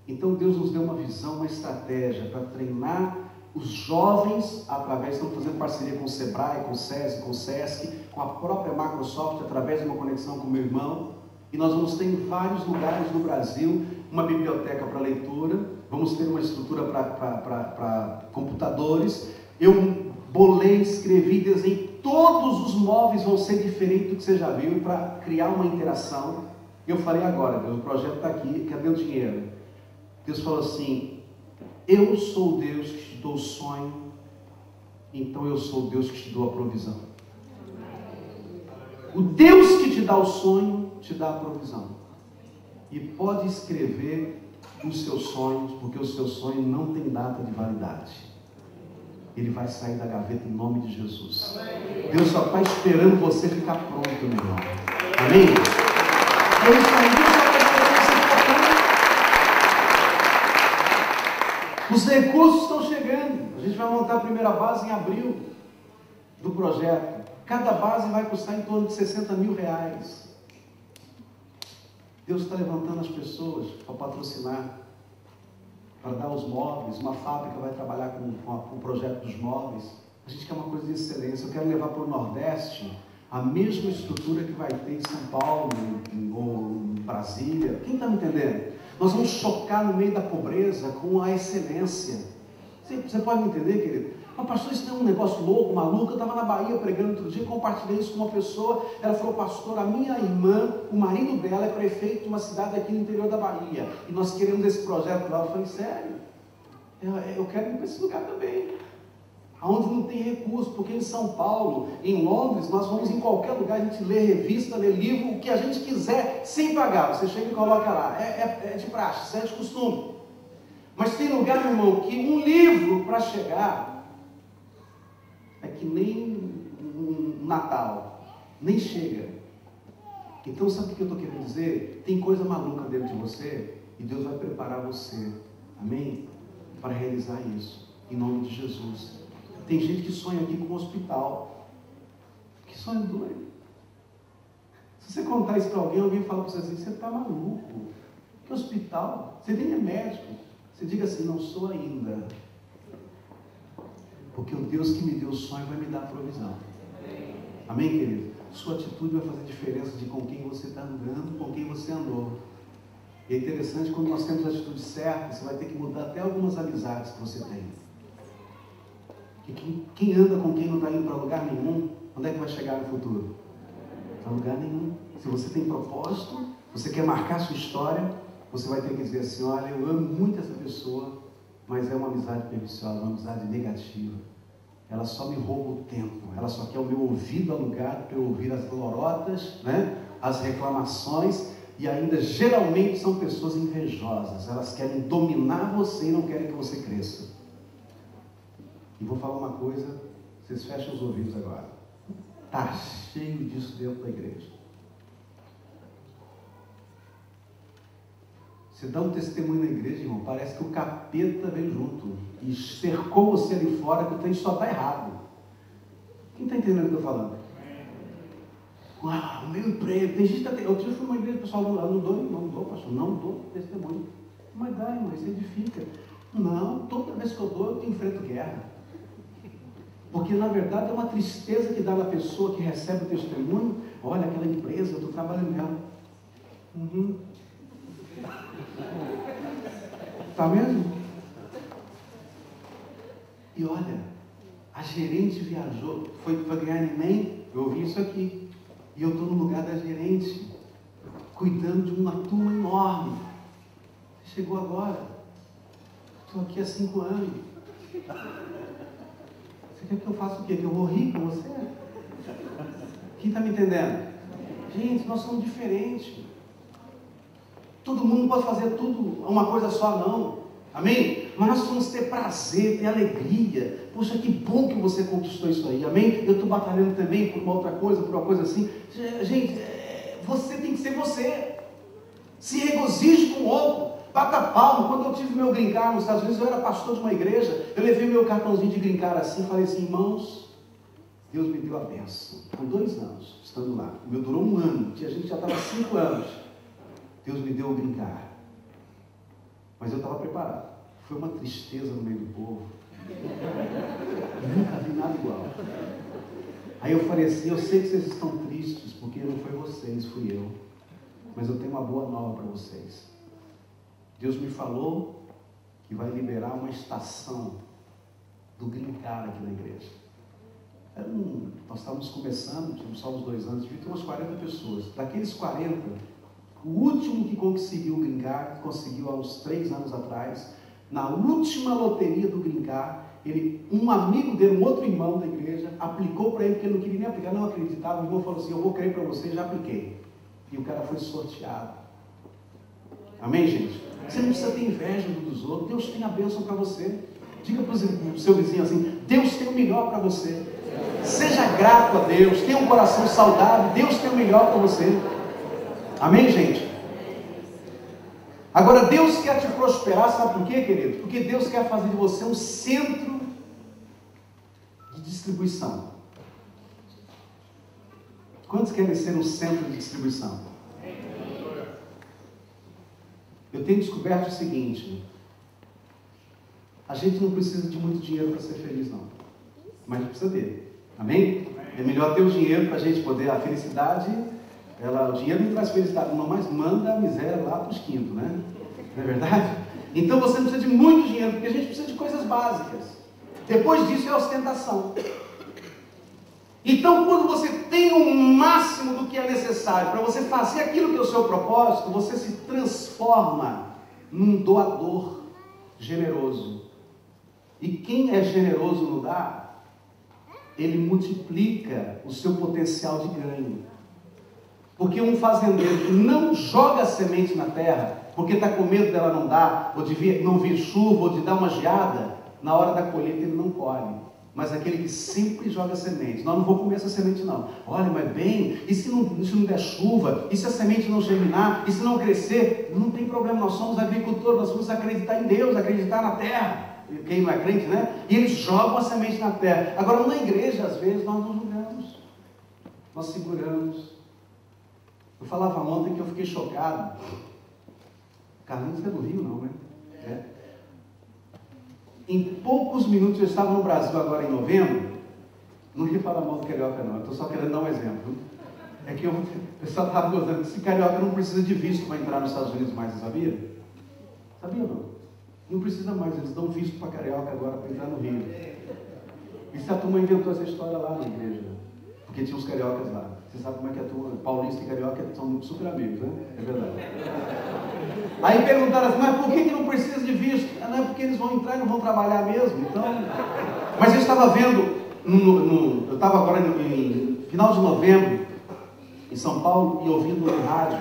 Speaker 3: Então Deus nos deu uma visão, uma estratégia para treinar os jovens através, estamos fazendo parceria com o Sebrae, com o SESI, com o SESC, com a própria Microsoft, através de uma conexão com o meu irmão, e nós vamos ter em vários lugares no Brasil uma biblioteca para leitura, vamos ter uma estrutura para computadores. Eu bolei, escrevi, desenhei, todos os móveis vão ser diferentes do que você já viu, para criar uma interação. Eu falei agora, Deus, o projeto está aqui, cadê o dinheiro? Deus falou assim, eu sou o Deus que te dou o sonho, então eu sou o Deus que te dou a provisão. O Deus que te dá o sonho, te dá a provisão. E pode escrever os seus sonhos, porque o seu sonho não tem data de validade. Ele vai sair da gaveta em nome de Jesus. Deus só está esperando você ficar pronto, meu irmão. Amém? É isso aí, Deus só está esperando você ficar pronto. Os recursos estão chegando. A gente vai montar a primeira base em abril do projeto. Cada base vai custar em torno de 60 mil reais. Deus está levantando as pessoas para patrocinar, para dar os móveis. Uma fábrica vai trabalhar com o projeto dos móveis. A gente quer uma coisa de excelência. Eu quero levar para o Nordeste a mesma estrutura que vai ter em São Paulo ou em Brasília. Quem está me entendendo? Nós vamos chocar no meio da pobreza com a excelência. Você pode me entender, querido? Mas pastor, isso não é um negócio louco, maluco? Eu estava na Bahia pregando outro dia, compartilhei isso com uma pessoa, ela falou, pastor, a minha irmã, o marido dela é prefeito de uma cidade aqui no interior da Bahia, e nós queremos esse projeto lá. Eu falei, sério? Eu quero ir para esse lugar também, onde não tem recurso, porque em São Paulo, em Londres, nós vamos em qualquer lugar, a gente lê revista, lê livro, o que a gente quiser, sem pagar, você chega e coloca lá, é de praxe, isso é de costume. Mas tem lugar, meu irmão, que um livro para chegar é que nem um Natal, nem chega. Então sabe o que eu estou querendo dizer? Tem coisa maluca dentro de você e Deus vai preparar você, amém? Para realizar isso, em nome de Jesus. Tem gente que sonha aqui com um hospital. Que sonho doido. Se você contar isso para alguém, alguém fala para você assim, você está maluco. Que hospital? Você nem é médico. Você diga assim, não sou ainda. Porque o Deus que me deu o sonho vai me dar a provisão. Amém, querido? Sua atitude vai fazer diferença de com quem você está andando, com quem você andou. E é interessante, quando nós temos a atitude certa, você vai ter que mudar até algumas amizades que você tem. Porque quem anda com quem não está indo para lugar nenhum, onde é que vai chegar no futuro? Para lugar nenhum. Se você tem propósito, você quer marcar sua história, você vai ter que dizer assim, olha, eu amo muito essa pessoa, mas é uma amizade perniciosa, uma amizade negativa. Ela só me rouba o tempo, ela só quer o meu ouvido alugado para eu ouvir as lorotas, né? As reclamações, e ainda geralmente são pessoas invejosas, elas querem dominar você e não querem que você cresça. E vou falar uma coisa, vocês fecham os ouvidos agora. Está cheio disso dentro da igreja. Você dá um testemunho na igreja, irmão, parece que o capeta veio junto e cercou você ali fora, que o trem só está errado. Quem está entendendo o que eu estou falando? O meu emprego, tem gente que eu fui numa igreja, o pessoal não dou, pastor, não dou testemunho. Mas dá, irmão, isso edifica. Não, toda vez que eu dou, eu enfrento guerra. Porque na verdade é uma tristeza que dá na pessoa que recebe o testemunho. Olha, aquela empresa, eu estou trabalhando nela. Está mesmo? E olha, a gerente viajou, foi ganhar neném, eu ouvi isso aqui, e eu estou no lugar da gerente, cuidando de uma turma enorme. Você chegou agora, estou aqui há 5 anos. Você quer que eu faça o quê? Que eu vou rir com você? Quem está me entendendo? Gente, nós somos diferentes. Todo mundo não pode fazer tudo uma coisa só, não. Amém? Mas nós vamos ter prazer, ter alegria. Poxa, que bom que você conquistou isso aí. Amém? Eu estou batalhando também por uma outra coisa, por uma coisa assim. Gente, você tem que ser você. Se regozije com o outro. Bata palma. Quando eu tive meu green card nos Estados Unidos, eu era pastor de uma igreja. Eu levei meu cartãozinho de green card assim e falei assim, irmãos, Deus me deu a bênção. Há 2 anos, estando lá. O meu durou 1 ano. A gente já estava 5 anos. Deus me deu a brincar. Mas eu estava preparado. Foi uma tristeza no meio do povo. Nunca vi nada igual. Aí eu falei assim, eu sei que vocês estão tristes, porque não foi vocês, fui eu. Mas eu tenho uma boa nova para vocês. Deus me falou que vai liberar uma estação do brincar aqui na igreja. Nós estávamos começando, tínhamos só uns 2 anos, devia ter umas 40 pessoas. Daqueles 40, O último que conseguiu o Green Card, conseguiu há uns 3 anos atrás, na última loteria do Green Card, um amigo dele, um outro irmão da igreja, aplicou para ele, porque ele não queria nem aplicar, não acreditava. O irmão falou assim: eu vou crer para você, já apliquei. E o cara foi sorteado. Amém, gente? Você não precisa ter inveja dos outros. Deus tem a bênção para você. Diga para o seu vizinho assim: Deus tem o melhor para você. Seja grato a Deus, tenha um coração saudável. Deus tem o melhor para você. Amém, gente? Agora, Deus quer te prosperar, sabe por quê, querido? Porque Deus quer fazer de você um centro de distribuição. Quantos querem ser um centro de distribuição? Eu tenho descoberto o seguinte: a gente não precisa de muito dinheiro para ser feliz, não. Mas a gente precisa dele. Amém? É melhor ter o dinheiro para a gente poder, a felicidade, o dinheiro não traz felicidade, não, mas manda a miséria lá para os quintos, né? Não é verdade? Então você não precisa de muito dinheiro, porque a gente precisa de coisas básicas. Depois disso é ostentação. Então, quando você tem o máximo do que é necessário para você fazer aquilo que é o seu propósito, você se transforma num doador generoso. E quem é generoso no dar, ele multiplica o seu potencial de ganho. Porque um fazendeiro que não joga a semente na terra, porque está com medo dela não dar, ou de não vir chuva, ou de dar uma geada, na hora da colheita ele não colhe. Mas aquele que sempre joga semente: nós não vamos comer essa semente não. Olha, mas bem, e se não der chuva? E se a semente não germinar? E se não crescer? Não tem problema, nós somos agricultores, nós vamos acreditar em Deus, acreditar na terra. Quem não é crente, né? E eles jogam a semente na terra. Agora, na igreja, às vezes, nós não jogamos. Nós seguramos. Eu falava ontem que eu fiquei chocado. Carlinhos é do Rio, não, né? É. Em poucos minutos, eu estava no Brasil agora em novembro. Não queria falar mal do carioca, não. Eu estou só querendo dar um exemplo. É que o pessoal estava gostando que esse carioca não precisa de visto para entrar nos Estados Unidos mais, você sabia? Sabia ou não? Não precisa mais, eles dão visto para carioca agora para entrar no Rio. E se a turma inventou essa história lá na igreja, porque tinha uns cariocas lá. Você sabe como é que a turma, paulista e carioca são super amigos, né? É verdade. Aí perguntaram assim: mas por que não precisa de visto? Não é porque eles vão entrar e não vão trabalhar mesmo, então... Mas eu estava vendo, eu estava agora em final de novembro, em São Paulo, e ouvindo no rádio,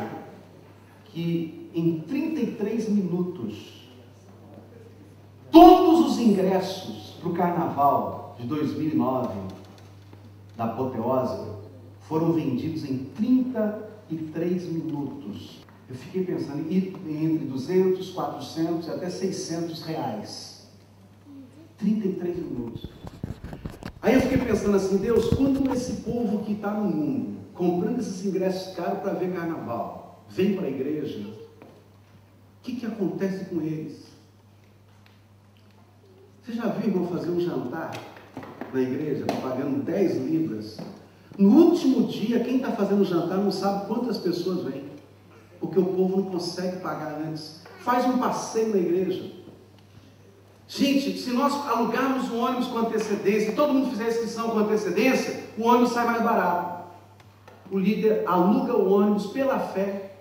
Speaker 3: que em 33 minutos, todos os ingressos para o carnaval de 2009, da apoteose, foram vendidos em 33 minutos. Eu fiquei pensando em entre 200, 400 e até 600 reais. 33 minutos. Aí eu fiquei pensando assim: Deus, quando esse povo que está no mundo, comprando esses ingressos caros para ver carnaval, vem para a igreja, o que acontece com eles? Você já viu, irmão, fazer um jantar na igreja, pagando 10 libras? No último dia, quem está fazendo o jantar não sabe quantas pessoas vêm, porque o povo não consegue pagar antes. Faz um passeio na igreja. Gente, se nós alugarmos um ônibus com antecedência, e todo mundo fizer inscrição com antecedência, o ônibus sai mais barato. O líder aluga o ônibus pela fé,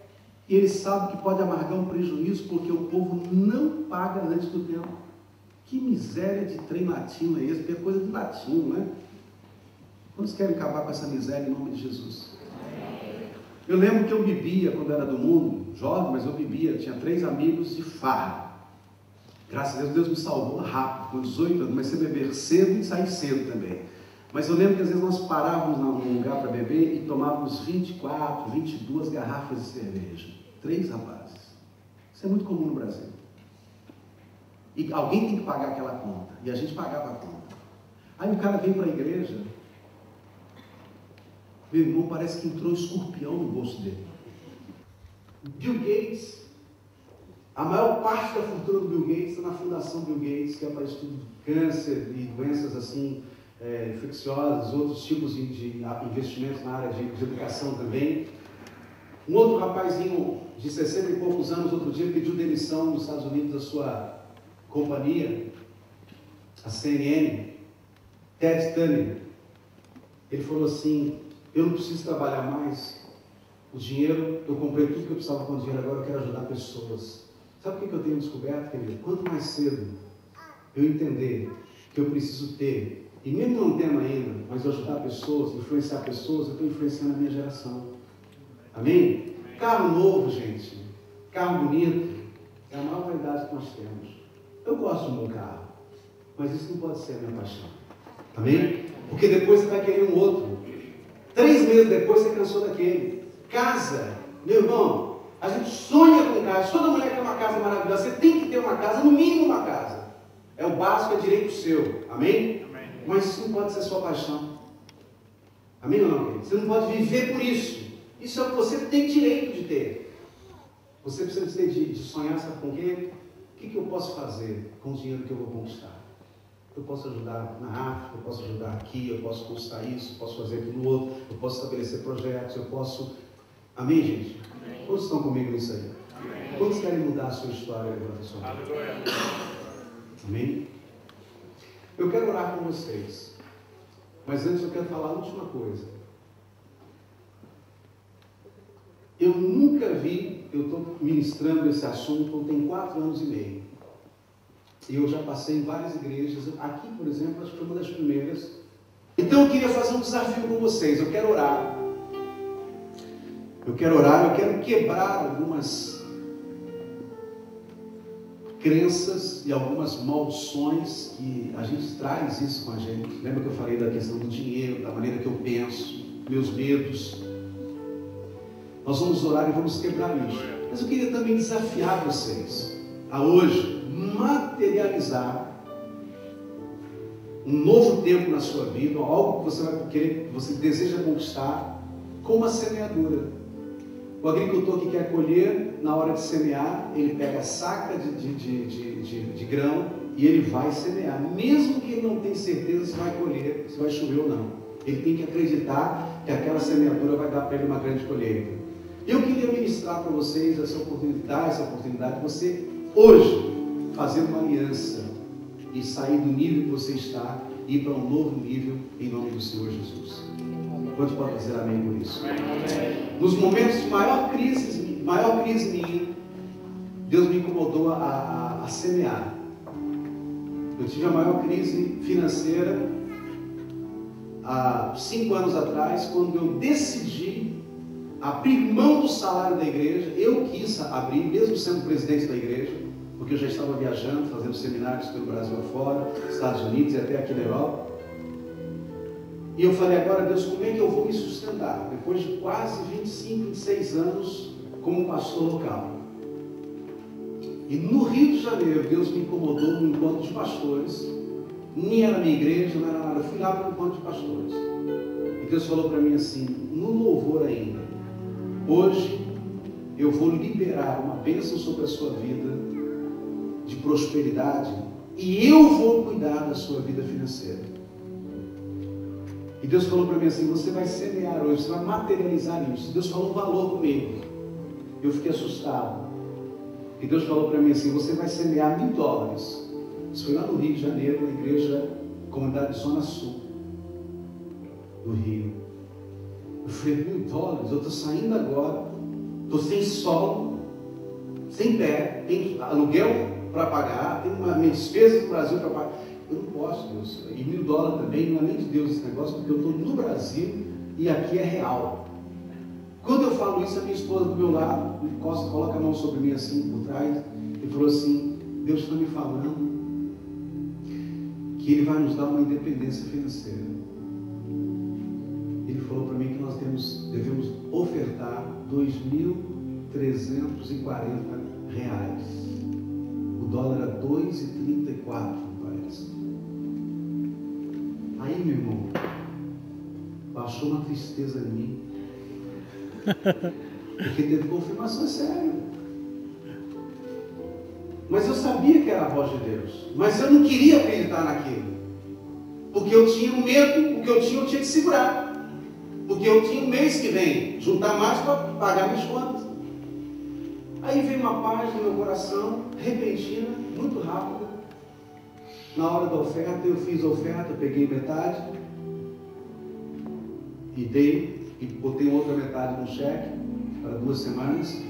Speaker 3: e ele sabe que pode amargar um prejuízo, porque o povo não paga antes do tempo. Que miséria de trem latino é esse? Porque é coisa de latino, né? Quantos querem acabar com essa miséria em nome de Jesus? Eu lembro que eu bebia quando era do mundo, jovem, mas eu bebia, tinha 3 amigos de farra. Graças a Deus, Deus me salvou rápido, com 18 anos, comecei a beber cedo e sair cedo também. Mas eu lembro que às vezes nós parávamos num lugar para beber e tomávamos 24, 22 garrafas de cerveja. 3 rapazes. Isso é muito comum no Brasil. E alguém tem que pagar aquela conta. E a gente pagava a conta. Aí o cara vem para a igreja. Meu irmão, parece que entrou um escorpião no bolso dele. Bill Gates, a maior parte da fortuna do Bill Gates está na Fundação Bill Gates, que é para estudo de câncer e doenças assim, infecciosas, outros tipos de investimentos na área de educação também. Um outro rapazinho de 60 e poucos anos, outro dia, pediu demissão nos Estados Unidos da sua companhia, a CNN, Ted Turner. Ele falou assim: eu não preciso trabalhar mais, O dinheiro, eu comprei tudo que eu precisava com o dinheiro, agora eu quero ajudar pessoas. Sabe o que eu tenho descoberto, querido? Quanto mais cedo eu entender que eu preciso ter, e mesmo não tendo ainda, mas eu ajudar pessoas, influenciar pessoas, eu estou influenciando a minha geração. Amém? Carro novo, gente, carro bonito, é a maior vaidade que nós temos. Eu gosto de um bom carro, mas isso não pode ser a minha paixão. Amém? Porque depois você vai querer um outro. 3 meses depois você cansou daquele. Casa, meu irmão, a gente sonha com casa. Toda mulher quer uma casa maravilhosa. Você tem que ter uma casa, no mínimo uma casa. É o básico, é direito seu. Amém? Amém. Mas isso não pode ser sua paixão. Amém ou não? Você não pode viver por isso. Isso é o que você tem direito de ter. Você precisa ter de sonhar, sabe com quem? O que eu posso fazer com o dinheiro que eu vou conquistar? Eu posso ajudar na África, eu posso ajudar aqui, eu posso conquistar isso, eu posso fazer aquilo outro, eu posso estabelecer projetos, eu posso... Amém, gente? Amém. Quantos estão comigo nisso aí? Amém. Quantos querem mudar a sua história agora, pessoal? Amém? Eu quero orar com vocês, mas antes eu quero falar a última coisa. Eu nunca vi, eu estou ministrando esse assunto tem 4 anos e meio. E eu já passei em várias igrejas. Aqui, por exemplo, acho que foi uma das primeiras. Então eu queria fazer um desafio com vocês. Eu quero orar. Eu quero quebrar algumas crenças e algumas maldições que a gente traz isso com a gente. Lembra que eu falei da questão do dinheiro, da maneira que eu penso, meus medos. Nós vamos orar e vamos quebrar isso. Mas eu queria também desafiar vocês a hoje materializar um novo tempo na sua vida, algo que você vai querer, que você deseja conquistar, com uma semeadura. O agricultor que quer colher, na hora de semear, ele pega a saca de grão e ele vai semear, mesmo que ele não tenha certeza se vai colher, se vai chover ou não. Ele tem que acreditar que aquela semeadura vai dar para ele uma grande colheita. Eu queria ministrar para vocês essa oportunidade de você hoje fazer uma aliança e sair do nível que você está e ir para um novo nível em nome do Senhor Jesus. Quantos podem dizer amém por isso? Amém. Nos momentos de maior crise minha, Deus me incomodou a semear. Eu tive a maior crise financeira há 5 anos atrás, quando eu decidi abrir mão do salário da igreja. Eu quis abrir, mesmo sendo presidente da igreja, porque eu já estava viajando, fazendo seminários pelo Brasil afora, Estados Unidos e até aqui na Europa. E eu falei, agora Deus, como é que eu vou me sustentar? Depois de quase 25, 26 anos como pastor local. E no Rio de Janeiro, Deus me incomodou no encontro de pastores. Nem era minha igreja, não era nada. Eu fui lá para o encontro de pastores. E Deus falou para mim assim, no louvor ainda, hoje eu vou liberar uma bênção sobre a sua vida de prosperidade e eu vou cuidar da sua vida financeira. E Deus falou para mim assim, você vai semear hoje, você vai materializar isso. Deus falou um valor comigo. Eu fiquei assustado. E Deus falou para mim assim, você vai semear $1.000. Isso foi lá no Rio de Janeiro, na igreja, comunidade Zona Sul do Rio. Eu falei, $1.000, eu estou saindo agora, estou sem solo, sem pé, tem aluguel para pagar, tem uma minha despesa no Brasil para pagar. Eu não posso, Deus. E $1.000 também, não é nem de Deus esse negócio, porque eu estou no Brasil e aqui é real. Quando eu falo isso, a minha esposa do meu lado, coloca a mão sobre mim assim, por trás, e falou assim, Deus está me falando que Ele vai nos dar uma independência financeira. Ele falou para mim que nós devemos ofertar R$2.340. O dólar era 2,34, parece. Aí, meu irmão, baixou uma tristeza em mim. Porque teve confirmação, sério. Mas eu sabia que era a voz de Deus. Mas eu não queria acreditar naquilo. Porque eu tinha um medo, o que eu tinha que segurar. Porque eu tinha um mês que vem, juntar mais para pagar minhas contas. Aí veio uma paz no meu coração, repentina, muito rápida. Na hora da oferta, eu fiz a oferta, peguei metade e dei, e botei outra metade no cheque. para 2 semanas.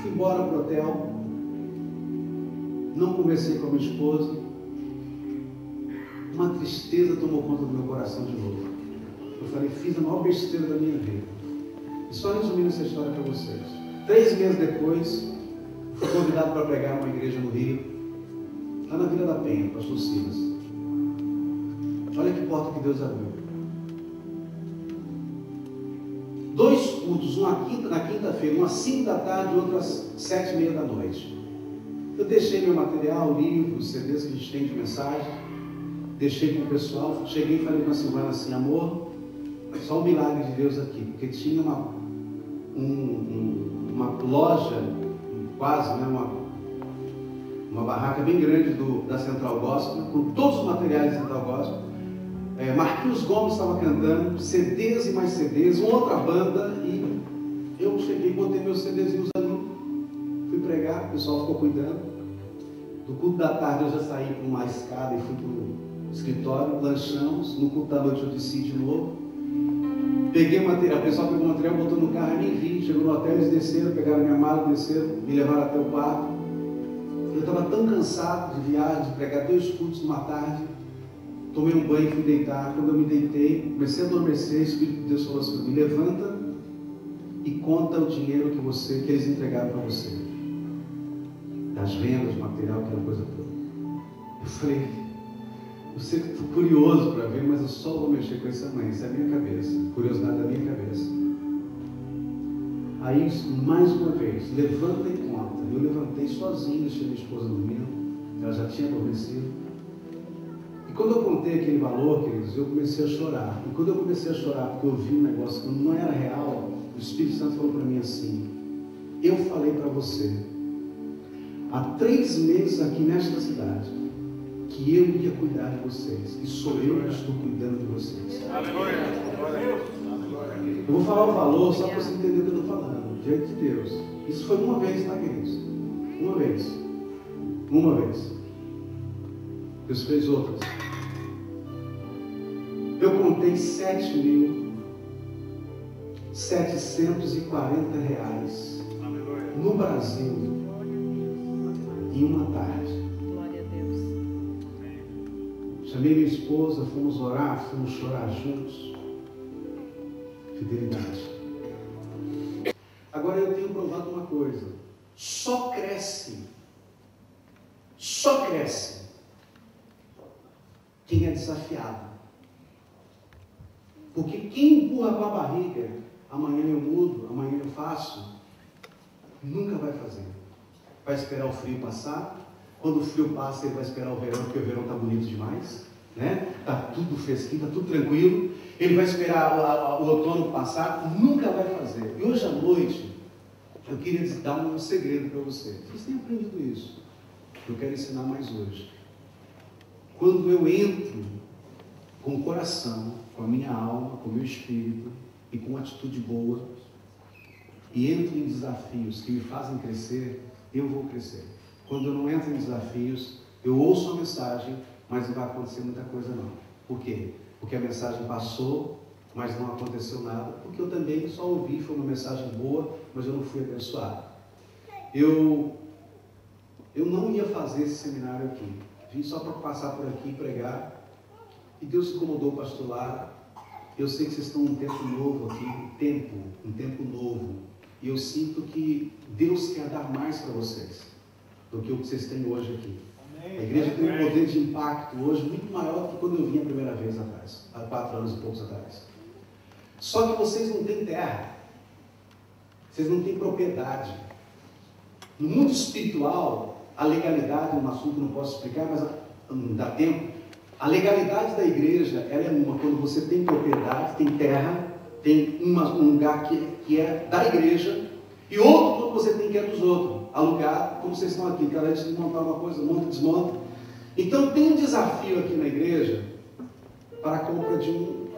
Speaker 3: Fui embora para o hotel. Não conversei com a minha esposa. Uma tristeza tomou conta do meu coração de novo. Eu falei, fiz a maior besteira da minha vida. E só resumindo essa história para vocês. 3 meses depois, fui convidado para pregar numa igreja no Rio, lá na Vila da Penha, pastor Silas. Olha que porta que Deus abriu. 2 cultos, na quinta-feira, uma às 5 da tarde e outra às 7h30 da noite. Eu deixei meu material, livros, CDs que a gente tem de mensagem, deixei com o pessoal, cheguei e falei com a Silvana assim, amor, só um milagre de Deus aqui, porque tinha uma loja, quase, né, uma barraca bem grande da Central Gospel, com todos os materiais da Central Gospel. Marquinhos Gomes estava cantando, CDs e mais CDs, uma outra banda, e eu cheguei, botei meus CDzinhos ali, fui pregar, o pessoal ficou cuidando. Do culto da tarde eu já saí com uma escada e fui para o escritório, lanchamos. No culto da noite eu desci de novo, peguei o material, o pessoal pegou o material, botou no carro, eu nem vi, chegou no hotel, eles desceram, pegaram minha mala, desceram, me levaram até o quarto. Eu estava tão cansado de viagem, de pregar 2 cultos numa tarde. Tomei um banho e fui deitar. Quando eu me deitei, comecei a adormecer, o Espírito de Deus falou assim, me levanta e conta o dinheiro que eles entregaram para você. Das vendas, do material, aquela coisa toda. Eu falei, eu sei que estou curioso para ver, mas eu só vou mexer com isso amanhã. Isso é a minha cabeça, curiosidade da minha cabeça. Aí, mais uma vez, levanta e conta. Eu levantei sozinho, deixei minha esposa dormindo, ela já tinha adormecido. E quando eu contei aquele valor, queridos, eu comecei a chorar. E quando eu comecei a chorar, porque eu vi um negócio que não era real, o Espírito Santo falou para mim assim, eu falei para você, há 3 meses aqui nesta cidade, que eu ia cuidar de vocês, e sou eu que estou cuidando de vocês. Eu vou falar o valor só para você entender o que eu estou falando, diante de Deus. Isso foi uma vez, tá, queridos? Uma vez. Deus fez outras. Eu contei R$7.740 no Brasil em uma tarde.
Speaker 4: Glória a Deus.
Speaker 3: Chamei minha esposa, fomos orar, fomos chorar juntos. Fidelidade. Agora eu tenho provado uma coisa. Só cresce quem é desafiado. Porque quem empurra com a barriga, amanhã eu mudo, amanhã eu faço, nunca vai fazer. Vai esperar o frio passar. Quando o frio passa, ele vai esperar o verão, porque o verão está bonito demais, né? Está tudo fresquinho, está tudo tranquilo. Ele vai esperar o outono passar, nunca vai fazer. E hoje à noite, eu queria dar um segredo para vocês. Vocês têm aprendido isso. Eu quero ensinar mais hoje. Quando eu entro com o coração, com a minha alma, com o meu espírito e com uma atitude boa, e entro em desafios que me fazem crescer, eu vou crescer. Quando eu não entro em desafios, eu ouço a mensagem, mas não vai acontecer muita coisa não. Por quê? Porque a mensagem passou, mas não aconteceu nada, porque eu também só ouvi, foi uma mensagem boa, mas eu não fui abençoado. Eu não ia fazer esse seminário aqui, vim só para passar por aqui e pregar, e Deus se incomodou o pastor Lara. Eu sei que vocês estão num tempo novo aqui, um tempo novo, e eu sinto que Deus quer dar mais para vocês, do que o que vocês têm hoje aqui. A igreja tem um poder de impacto hoje muito maior do que quando eu vim a primeira vez atrás, há 4 anos e poucos atrás. Só que vocês não têm terra, vocês não têm propriedade. No mundo espiritual, a legalidade é um assunto que não posso explicar, mas não dá tempo. A legalidade da igreja, ela é uma, quando você tem propriedade, tem terra, tem um lugar que é da igreja, e outro quando você tem que é dos outros, alugar, como vocês estão aqui, cada vez que montar uma coisa, monta e desmonta. Então tem um desafio aqui na igreja para a compra de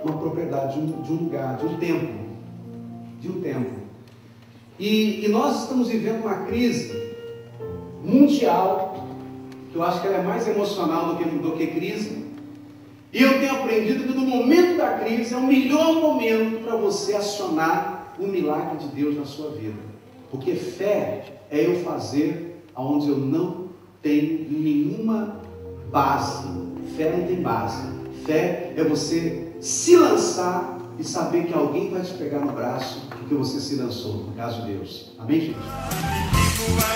Speaker 3: uma propriedade, de um lugar, de um templo. E nós estamos vivendo uma crise mundial, que eu acho que ela é mais emocional do que crise. E eu tenho aprendido que no momento da crise é o melhor momento para você acionar um milagre de Deus na sua vida. Porque fé é eu fazer onde eu não tenho nenhuma base. Fé não tem base. Fé é você se lançar e saber que alguém vai te pegar no braço porque você se lançou, no caso de Deus. Amém, gente?